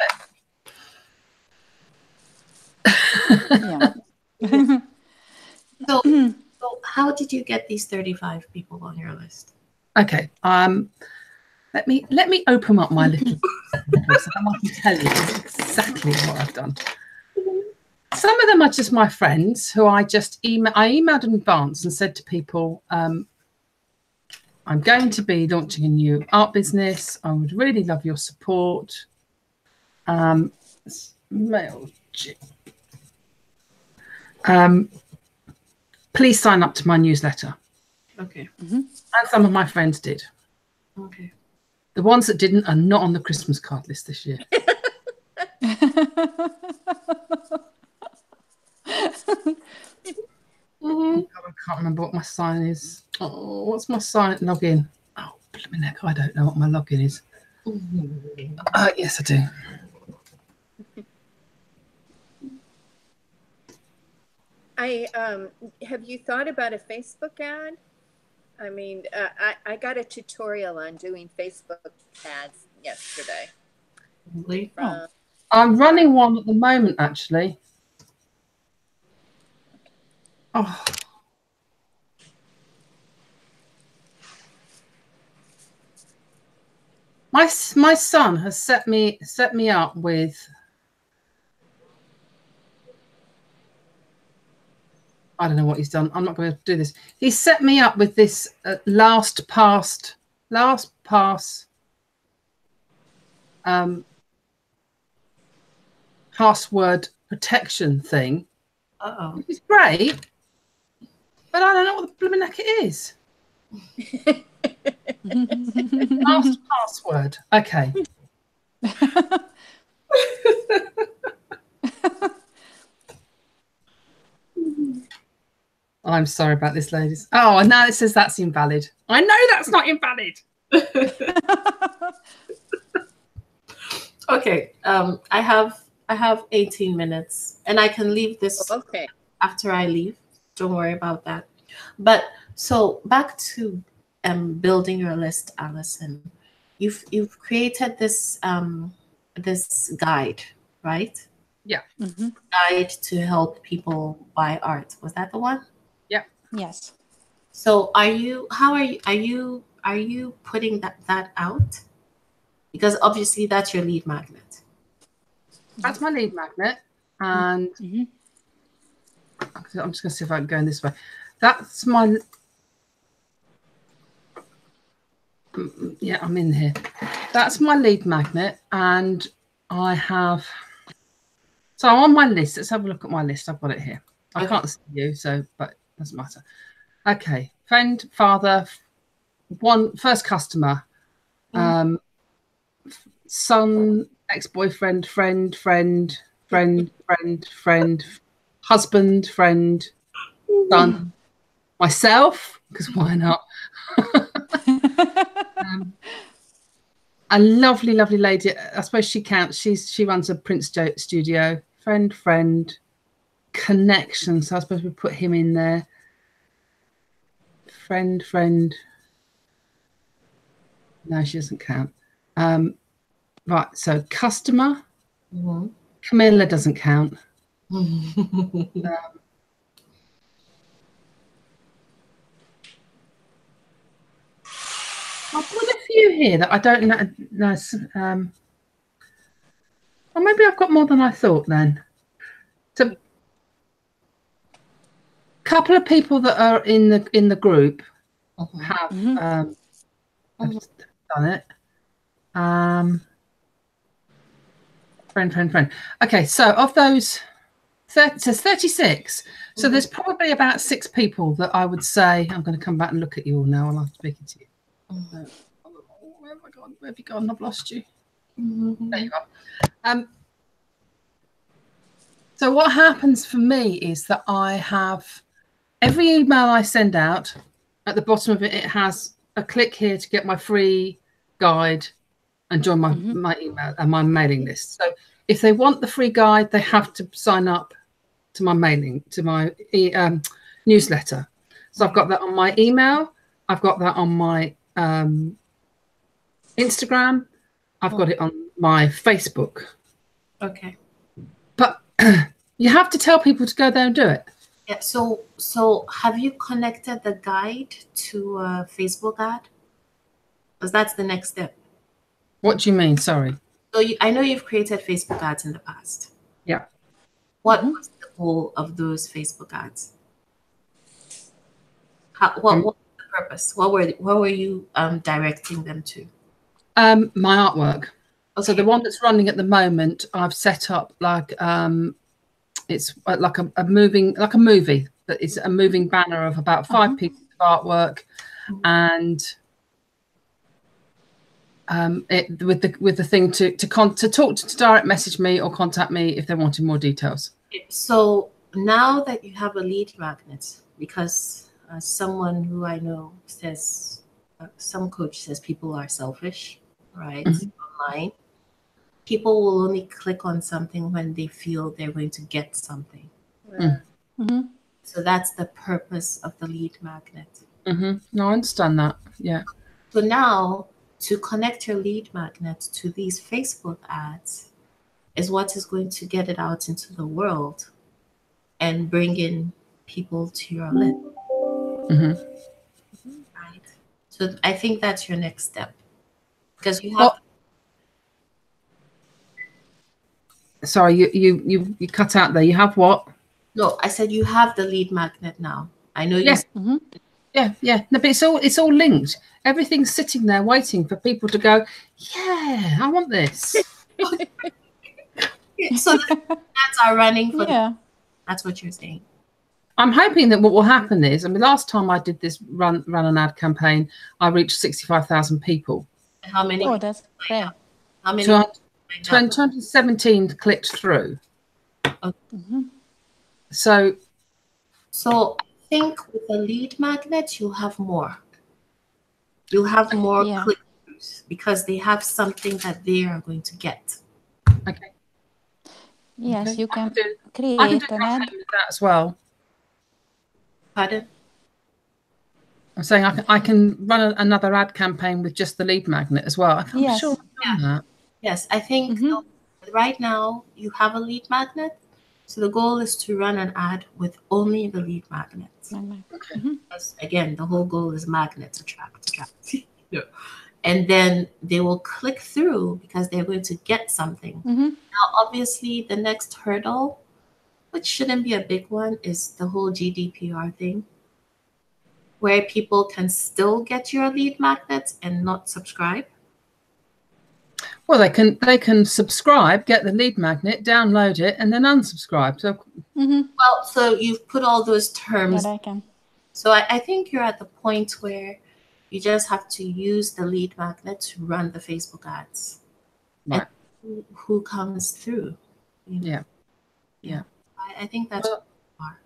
it. So how did you get these 35 people on your list? Okay. Let me open up my little so I can tell you exactly what I've done. Some of them are just my friends who I emailed in advance and said to people, I'm going to be launching a new art business. I would really love your support. Please sign up to my newsletter. Okay. And some of my friends did. Okay. The ones that didn't are not on the Christmas card list this year. I can't remember what my sign is. Oh, what's my sign login? Oh, blimey neck, I don't know what my login is. Yes, I do. have you thought about a Facebook ad? I mean, I got a tutorial on doing Facebook ads yesterday. Really? I'm running one at the moment, actually. Oh. My son has set me up with, I don't know what he's done. I'm not going to do this. He set me up with this LastPass password protection thing. Which is great, but I don't know what the blooming heck it is. Last password. Okay. I'm sorry about this, ladies. Oh, now it says that's invalid. I know that's not invalid. Okay. I have 18 minutes, and I can leave this after I leave. Don't worry about that. But so back to building your list, Alison. You've created this this guide, right? Yeah. Guide to help people buy art. Was that the one? Yeah. Yes. So are you putting that out? Because obviously that's your lead magnet. That's my lead magnet, and I'm just going to see if I can go in this way. That's my, yeah, I'm in here. That's my lead magnet, and I have, so on my list, let's have a look at my list. I've got it here. I can't see you, so, but it doesn't matter. Okay, friend, father, first customer, son, ex-boyfriend, friend, husband, friend, son, myself, because why not? A lovely lady. I suppose she counts. She runs a print studio. Friend, connection. So I suppose we put him in there. Friend. No, she doesn't count. Right. So customer. Camilla doesn't count. I've got a few here that I don't know. Or maybe I've got more than I thought then. So a couple of people that are in the group have done it. Friend. Okay, so of those, it says 36. So there's probably about 6 people that I would say, I'm going to come back and look at you all now while I'm speaking to you. Where have I gone? Where have you gone? I've lost you. There you are. So what happens for me is that I have every email I send out, at the bottom of it, it has a click here to get my free guide and join my email and my mailing list. So if they want the free guide, they have to sign up to my mailing, to my newsletter. So I've got that on my email. I've got that on my Instagram. I've got it on my Facebook. Okay. But you have to tell people to go there and do it. Yeah. So have you connected the guide to a Facebook ad? Because that's the next step. What do you mean? Sorry. So I know you've created Facebook ads in the past. Yeah. What was the goal of those Facebook ads? What was the purpose? What were you directing them to? My artwork. Okay. So the one that's running at the moment, I've set up like it's like a movie, that is a moving banner of about 5 pieces of artwork, and with the thing to direct message me or contact me if they wanted more details. So now that you have a lead magnet, because someone who I know says, some coach says people are selfish, right? Online, people will only click on something when they feel they're going to get something. So that's the purpose of the lead magnet. No, I understand that. Yeah. So now to connect your lead magnet to these Facebook ads is what is going to get it out into the world and bring in people to your list. Right. So I think that's your next step, because you have. Sorry, you cut out there. You have what? No, I said you have the lead magnet now. I know you. Yeah. No, but it's all linked. Everything's sitting there waiting for people to go, yeah, I want this. So the ads are running for. Yeah. That's what you're saying. I'm hoping that what will happen is, I mean, last time I did this run an ad campaign, I reached 65,000 people. How many? Oh, that's great. How many? 2017 clicked through. So I think with a lead magnet, you'll have more. You'll have more click-throughs because they have something that they are going to get. Okay. Yes, Okay. you can create I can do an ad. with that as well. Pardon? I'm saying I can run another ad campaign with just the lead magnet as well. I'm sure I've done that. Yes, I think right now you have a lead magnet. So the goal is to run an ad with only the lead magnet. Because again, the whole goal is magnets attract. And then they will click through because they're going to get something. Now, obviously, the next hurdle, which shouldn't be a big one, is the whole GDPR thing, where people can still get your lead magnets and not subscribe. Well, they can subscribe, get the lead magnet, download it, and then unsubscribe. So, well, so you've put all those terms. But I can. So I think you're at the point where you just have to use the lead magnet to run the Facebook ads. Right. And who comes through? Yeah. I think that's what you are.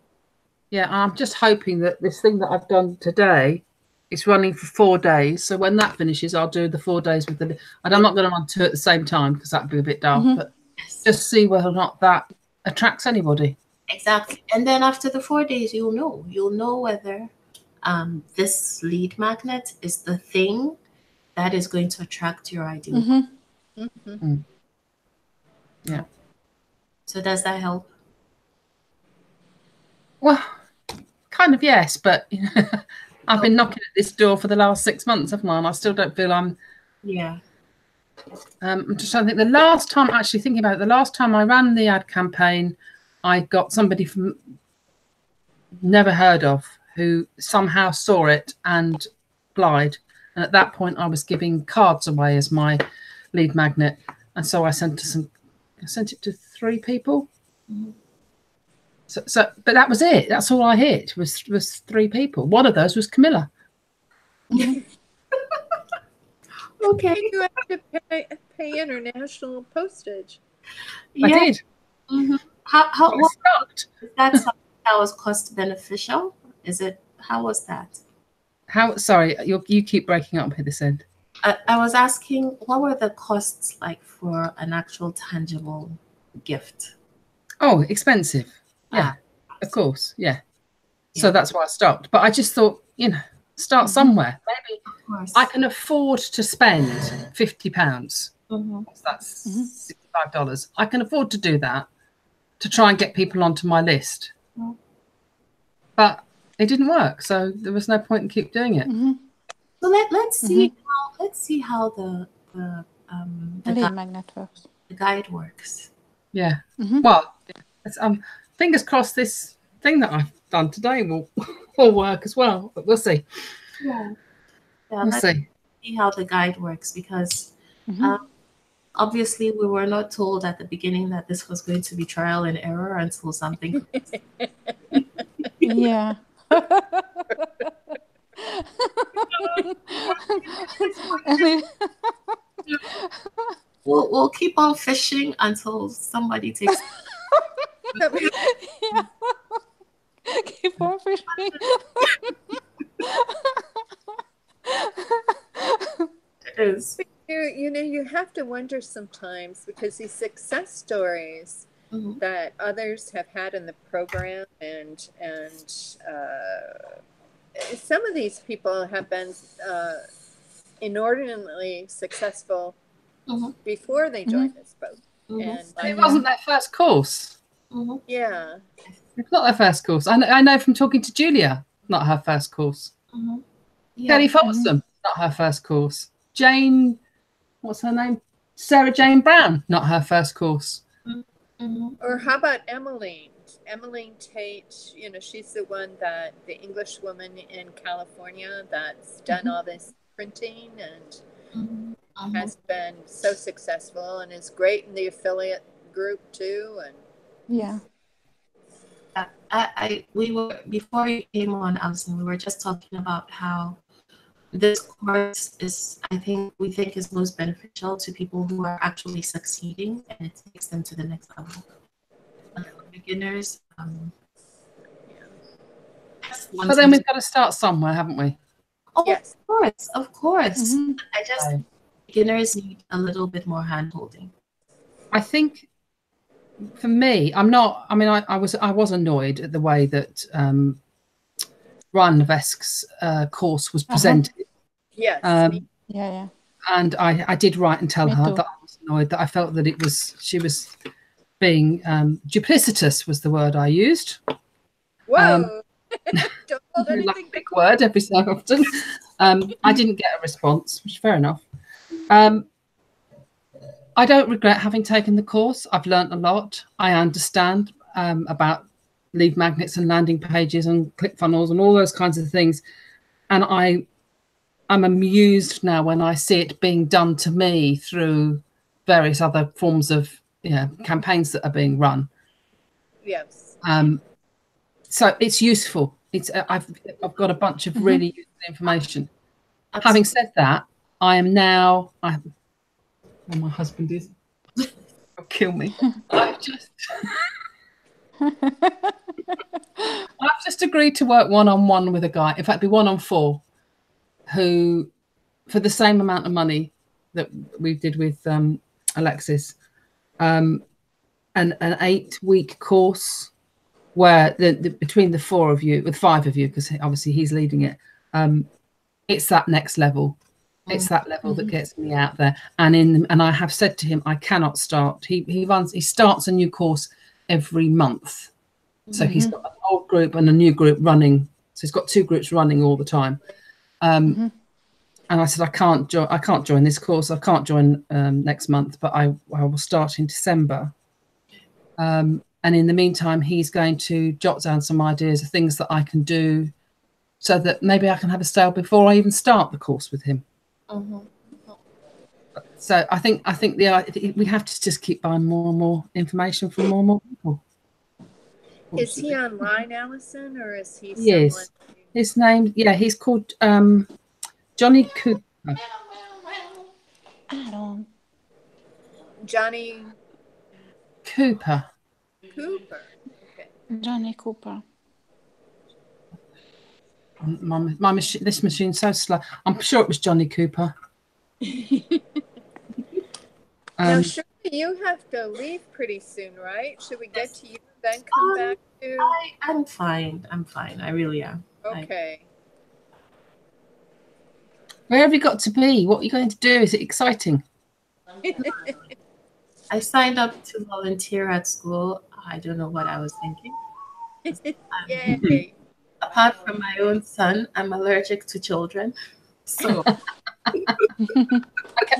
Yeah, I'm just hoping that this thing that I've done today is running for 4 days. So when that finishes, I'll do the 4 days with the. And I'm not going to run 2 at the same time because that'd be a bit dull. But just see whether or not that attracts anybody. Exactly. And then after the 4 days, you'll know whether this lead magnet is the thing that is going to attract your ideal. Yeah. So does that help? Well, kind of, yes, but I've been knocking at this door for the last 6 months, haven't I? And I still don't feel I'm. Yeah. I'm just trying to think. The last time I ran the ad campaign, I got somebody from never heard of who somehow saw it and applied. And at that point, I was giving cards away as my lead magnet, and so I sent it to 3 people. So, but that was it. That's all I hit was 3 people. One of those was Camilla. Okay. You have to pay international postage. I did. How I stopped. is that something that was cost beneficial? How was that? Sorry, you keep breaking up at this end. I was asking, what were the costs like for an actual tangible gift? Oh, expensive. Yeah, of course. Yeah. So that's why I stopped. But I just thought, start somewhere. Maybe I can afford to spend £50. That's $65. I can afford to do that to try and get people onto my list. But it didn't work, so there was no point in keep doing it. So let's see how the lead magnet works. The guide works. Yeah. Well, fingers crossed this thing that I've done today will work as well, but we'll see. We'll see how the guide works, because obviously we were not told at the beginning that this was going to be trial and error until something. Yeah. We'll keep on fishing until somebody takes. Keep on fishing. It is. You have to wonder sometimes, because these success stories, that others have had in the program, and some of these people have been inordinately successful before they joined this boat. And it wasn't their first course. yeah, It's not their first course. I know from talking to Julia, not her first course. Kelly Folsom, not her first course. Jane, what's her name? Sarah Jane Brown, not her first course. Or how about Emmeline? Emmeline Tate, you know, she's the one that the English woman in California that's done all this printing and has been so successful and is great in the affiliate group too. And Yeah. We were, before you came on, Alison, we were just talking about how this course is, we think is most beneficial to people who are actually succeeding, and it takes them to the next level. But for beginners, but then we've got to start somewhere, haven't we? Oh, yes, of course. I just think beginners need a little bit more hand-holding. I think for me, I was annoyed at the way that Ryan Levesque's course was presented. Yes. Yeah. And I did write and tell Me her too. that I was annoyed, that I felt that she was being duplicitous was the word I used. Whoa. Don't hold anything Like a big word every so often. I didn't get a response, which is fair enough. I don't regret having taken the course. I've learnt a lot. I understand about lead magnets and landing pages and ClickFunnels and all those kinds of things. And I'm amused now when I see it being done to me through various other forms of campaigns that are being run. Yes. So it's useful. I've got a bunch of really useful information. Absolutely. Having said that, I am now. Well, my husband is. He'll kill me. I've just agreed to work one-on-one with a guy. In fact, be 1-on-4, who, for the same amount of money that we did with Alexis, an 8-week course where between the 4 of you, with 5 of you, because obviously he's leading it, it's that next level. It's that level that gets me out there. And I have said to him, I cannot start. He starts a new course every month. So he's got an old group and a new group running. So he's got 2 groups running all the time. And I said, I can't join this course. I can't join next month, but I will start in December. And in the meantime, he's going to jot down some ideas of things that I can do so that maybe I can have a sale before I even start the course with him. So I think we have to just keep buying more and more information from more and more people. Is he online, Alison, or is he? Yes. His name, he's called Johnny Cooper. Johnny Cooper. Cooper. Okay. Johnny Cooper. My machine. This machine's so slow. I'm sure it was Johnny Cooper. Now, surely you have to leave pretty soon, right? Should we get to you, then come back to? I'm fine. I really am. Okay. Where have you got to be? What are you going to do? Is it exciting? I signed up to volunteer at school. I don't know what I was thinking. Yay. Apart from my own son, I'm allergic to children. So okay,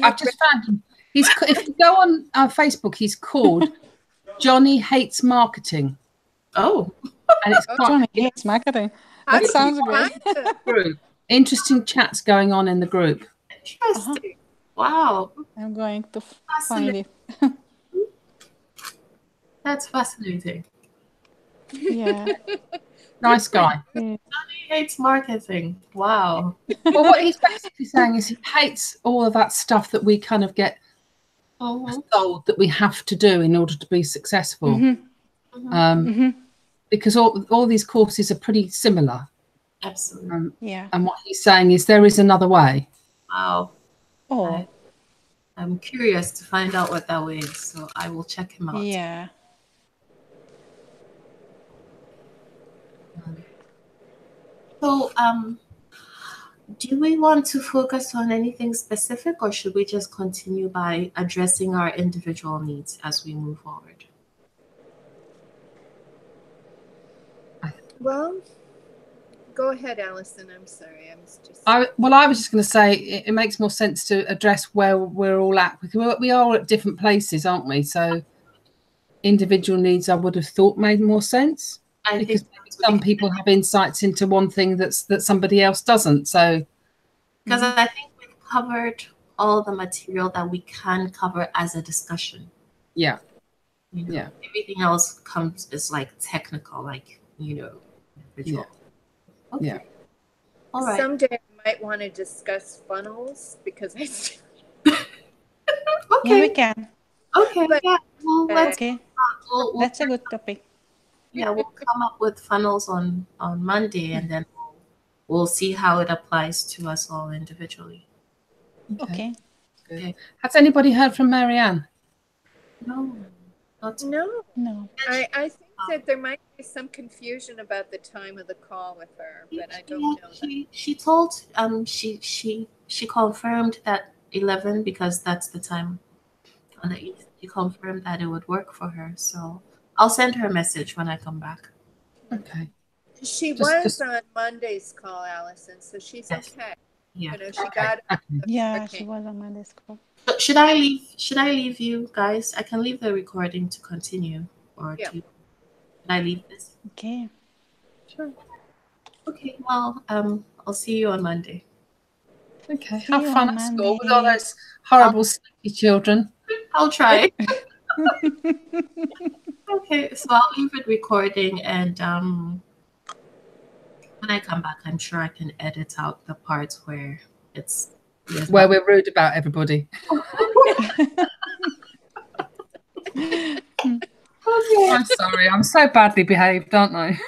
I've just found him. If you go on Facebook, he's called Johnny Hates Marketing. Oh. And it's Johnny Hates Marketing. That sounds great. Interesting chats going on in the group. Interesting. Wow. I'm going to find it. That's fascinating. Yeah. Nice guy. Johnny hates marketing. Wow. Well, what he's basically saying is he hates all of that stuff that we kind of get told that we have to do in order to be successful. Because all these courses are pretty similar. Absolutely. And what he's saying is there is another way. Wow. Oh. I'm curious to find out what that way is, so I will check him out. Yeah. So, do we want to focus on anything specific, or should we just continue by addressing our individual needs as we move forward? Well, go ahead, Alison. I'm sorry. I was just. I was just going to say it makes more sense to address where we're all at, because we are all at different places, aren't we? So individual needs, I would have thought, made more sense, because some people have insights into one thing that somebody else doesn't. So because I think we've covered all the material that we can cover as a discussion. Yeah. You know, Yeah. Everything else is like technical, like, individual. Yeah. Okay. Yeah. All right. Someday I might want to discuss funnels because I. Yeah, we can. Okay. But- Yeah. Well, Okay. we'll That's a good topic. yeah, we'll come up with funnels on Monday, and then we'll see how it applies to us all individually. Okay. Good. Has anybody heard from Marianne? No, not No, No. I think that there might be some confusion about the time of the call with her, but I don't know that. She told she confirmed that 11, because that's the time on the 8th. She confirmed that it would work for her. So I'll send her a message when I come back. Okay. She Just- was on Monday's call, Allison, so she's Yes. okay. Yeah. You know, she Okay. got it. Okay. Yeah, Okay. she was on my Discord. So should I leave you guys? I can leave the recording to continue, or Yeah. should I leave this? Okay. Sure. Okay. Well, I'll see you on Monday. Okay. See Have you fun on at school with all Monday. those horrible, sneaky children. I'll try. Okay, so I'll leave it recording, and when I come back, I'm sure I can edit out the parts where it's Where we're rude about everybody. Okay. I'm sorry. I'm so badly behaved, aren't I?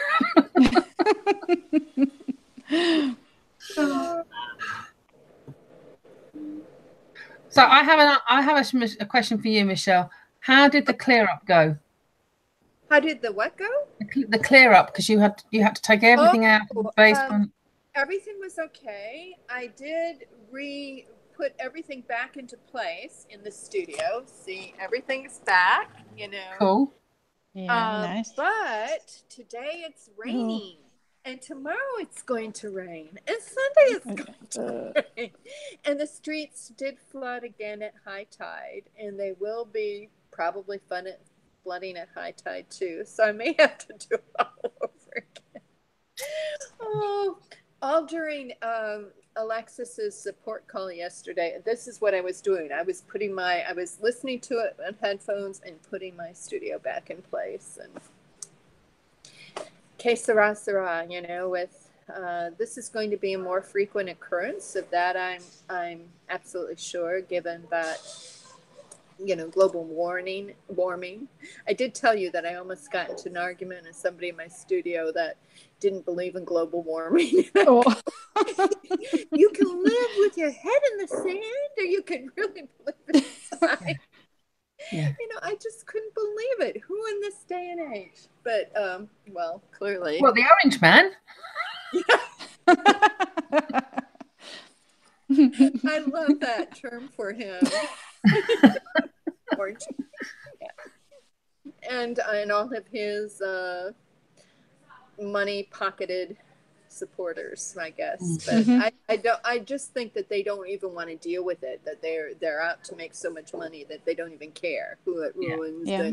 So I have a question for you, Michelle. How did the clear up go? How did the what go? The clear up, because you had to take everything out based on. Everything was okay. I did put everything back into place in the studio. See, everything's back, you know. Cool. Yeah, nice. But today it's raining. And tomorrow it's going to rain. And Sunday it's going to rain. And the streets did flood again at high tide. And they will be probably flooding at high tide too. So I may have to do it all over again. Oh, all during Alexis's support call yesterday. This is what I was doing. I was listening to it on headphones and putting my studio back in place. And que sera, sera, you know, with this is going to be a more frequent occurrence. Of that I'm absolutely sure, given that, you know, global warming. I did tell you that I almost got into an argument with somebody in my studio that didn't believe in global warming. Oh. You can live with your head in the sand, or you can really believe inside. Yeah. You know, I just couldn't believe it. Who in this day and age? But well, clearly. Well, the orange man. I love that term for him. Orange. Yeah. And all of his money pocketed supporters, I guess. But I just think that they don't even want to deal with it, that they're out to make so much money that they don't even care who it ruins. Yeah.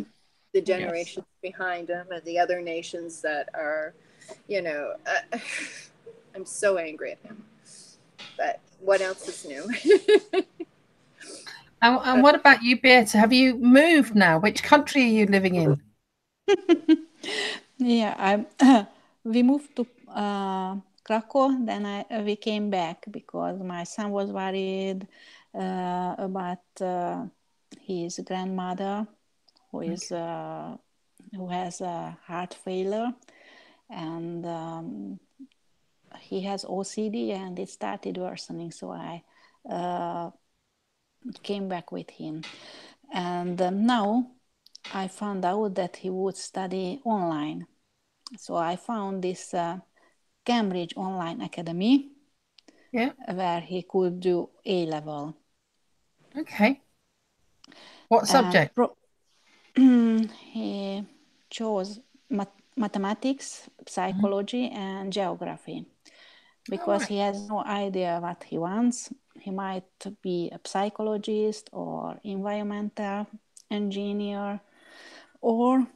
The generations behind them and the other nations that are, you know, I'm so angry at him. But what else is new? And what about you, Beata? Have you moved now? Which country are you living in? Yeah, we moved to Krakow. Then we came back because my son was worried about his grandmother, who has a heart failure, and he has OCD, and it started worsening. So I came back with him, and now I found out that he would study online. So I found this Cambridge Online Academy, where he could do A-level. Okay. What subject? He chose mathematics, psychology, and geography, because he has no idea what he wants. He might be a psychologist or environmental engineer or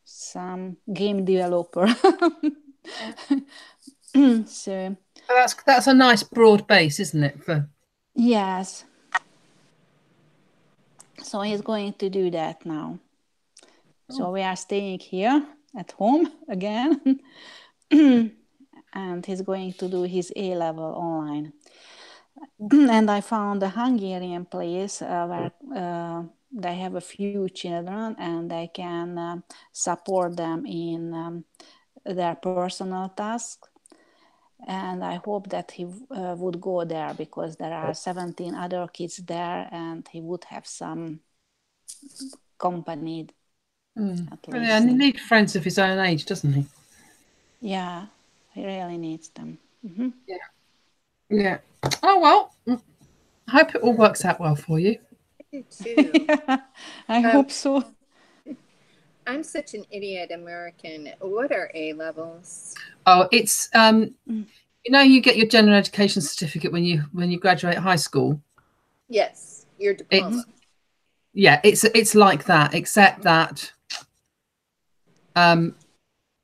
some game developer. So that's a nice broad base, isn't it? Yes. So he's going to do that now. So we are staying here at home again. And he's going to do his A-level online. And I found a Hungarian place where they have a few children and they can support them in their personal tasks. And I hope that he would go there, because there are 17 other kids there and he would have some company at least. Yeah, and he needs friends of his own age, doesn't he? Yeah, he really needs them. Mm-hmm. Yeah. Oh, well, I hope it all works out well for you. I do too. I hope so. I'm such an idiot American. What are A-levels? Oh, it's you know, you get your general education certificate when you graduate high school. Yes, your diploma. It's like that, except that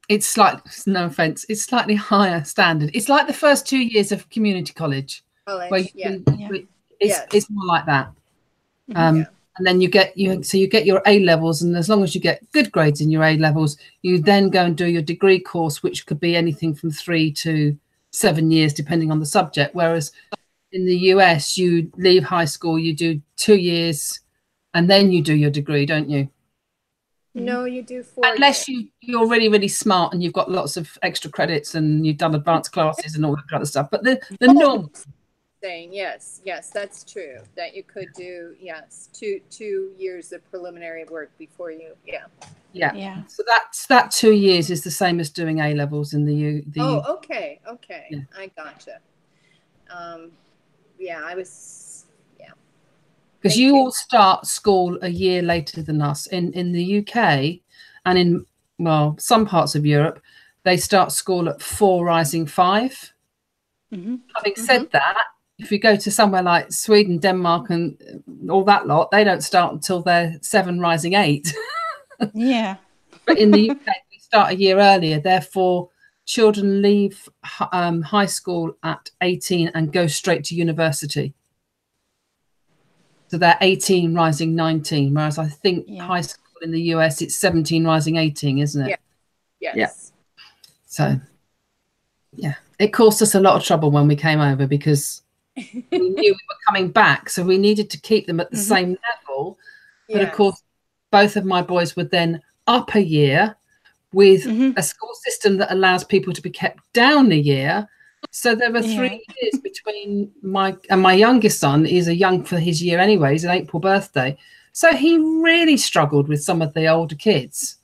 it's slightly, no offense, it's slightly higher standard. It's like the first 2 years of community college. College, it's more like that. And then you get your A levels, and as long as you get good grades in your A levels, you then go and do your degree course, which could be anything from 3 to 7 years, depending on the subject. Whereas in the US, you leave high school, you do 2 years, and then you do your degree, don't you? No, you do 4 Unless years. you're really, really smart and you've got lots of extra credits and you've done advanced classes and all that kind of stuff. But the norm. Saying yes, that's true. That you could do 2 years of preliminary work before you. Yeah. So that 2 years is the same as doing A levels in the okay. Yeah. I gotcha. I was. Because you all start school a year later than us in the UK, and in some parts of Europe, they start school at 4 rising 5. Having said that, if you go to somewhere like Sweden, Denmark, and all that lot, they don't start until they're 7 rising 8. Yeah. But in the UK, we start a year earlier. Therefore, children leave high school at 18 and go straight to university. So they're 18 rising 19, whereas I think high school in the US, it's 17 rising 18, isn't it? Yes. Yeah. So, it caused us a lot of trouble when we came over, because we knew we were coming back, so we needed to keep them at the same level. But of course, both of my boys were then up a year with a school system that allows people to be kept down a year. So there were 3 years between my youngest son is young for his year anyway. He's an April birthday. So he really struggled with some of the older kids.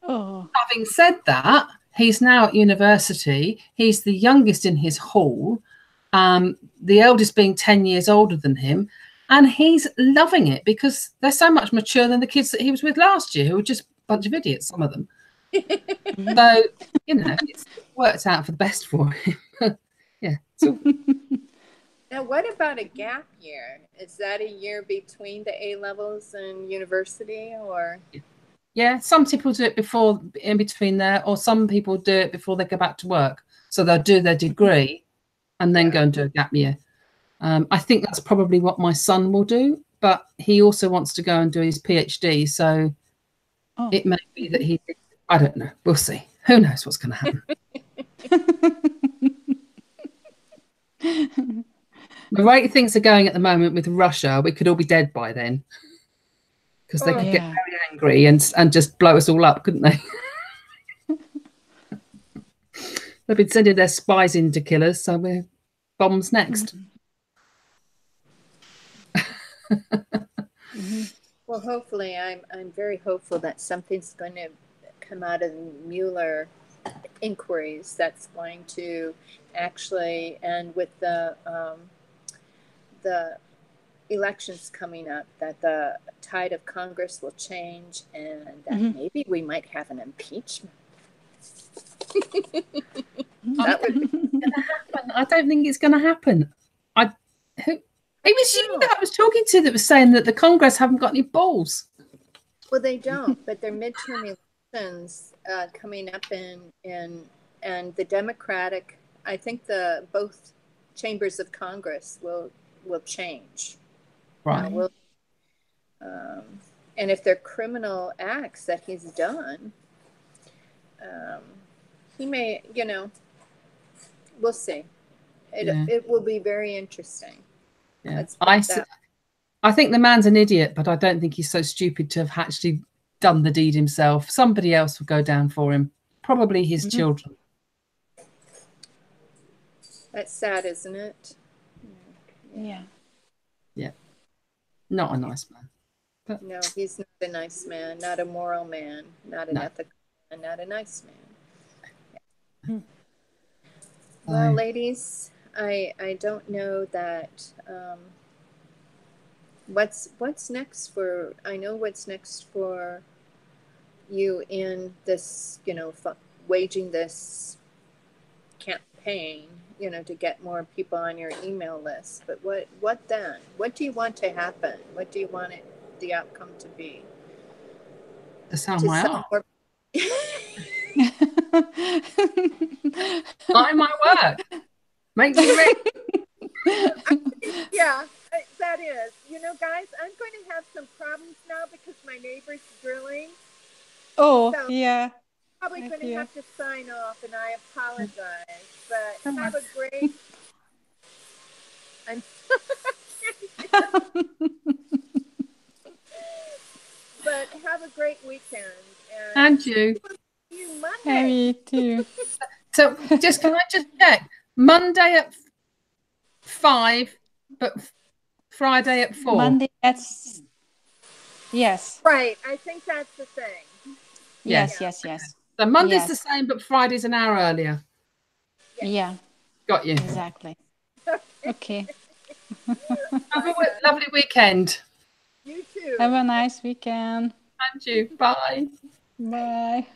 Having said that, he's now at university. He's the youngest in his hall, the eldest being 10 years older than him. And he's loving it, because they're so much mature than the kids that he was with last year, who were just a bunch of idiots, some of them. So, it's worked out for the best for him. Now, what about a gap year? Is that a year between the A levels and university, or? Yeah, some people do it in between there, or some people do it before they go back to work. So they'll do their degree and then go and do a gap year. I think that's probably what my son will do, but he also wants to go and do his PhD. So it may be that I don't know. We'll see. Who knows what's going to happen? The way things are going at the moment with Russia, we could all be dead by then, because they could get very angry and just blow us all up, couldn't they? They've been sending their spies in to kill us, so we're bombs next. Well, hopefully, I'm very hopeful that something's going to come out of Mueller inquiries that's going to actually, and with the elections coming up, that the tide of Congress will change, and that maybe we might have an impeachment. That would be gonna happen. I don't think it's going to happen. It was you that I was talking to that was saying that the Congress haven't got any balls. Well, they don't, but their midterm elections coming up and the Democratic, I think both chambers of Congress will change. Right. And if they're criminal acts that he's done, he may, we'll see. It will be very interesting. Yeah. I think the man's an idiot, but I don't think he's so stupid to have actually done the deed himself. Somebody else will go down for him, probably his children. That's sad, isn't it? Yeah. Yeah. Not a nice man. But no, he's not a nice man, not a moral man, not an ethical man, not a nice man. Well, ladies, I don't know that what's next for, I know what's next for you in this, waging this campaign, to get more people on your email list. But what then? What do you want to happen? What do you want the outcome to be? To sell my art. Buy my work. Make me rich. Yeah, that is. Guys, I'm going to have some problems now because my neighbor's drilling. Oh, so yeah. Probably going to have to sign off, and I apologize. But have a great. But have a great weekend. And you. See you Monday. And me too. So, can I just check? Monday at 5, but Friday at 4. Monday at yes. Right. I think that's the thing. Yes. So Monday's the same, but Friday's an hour earlier. Yes. Yeah. Got you. Exactly. Okay. Have a lovely weekend. You too. Have a nice weekend. And you. Bye. Bye.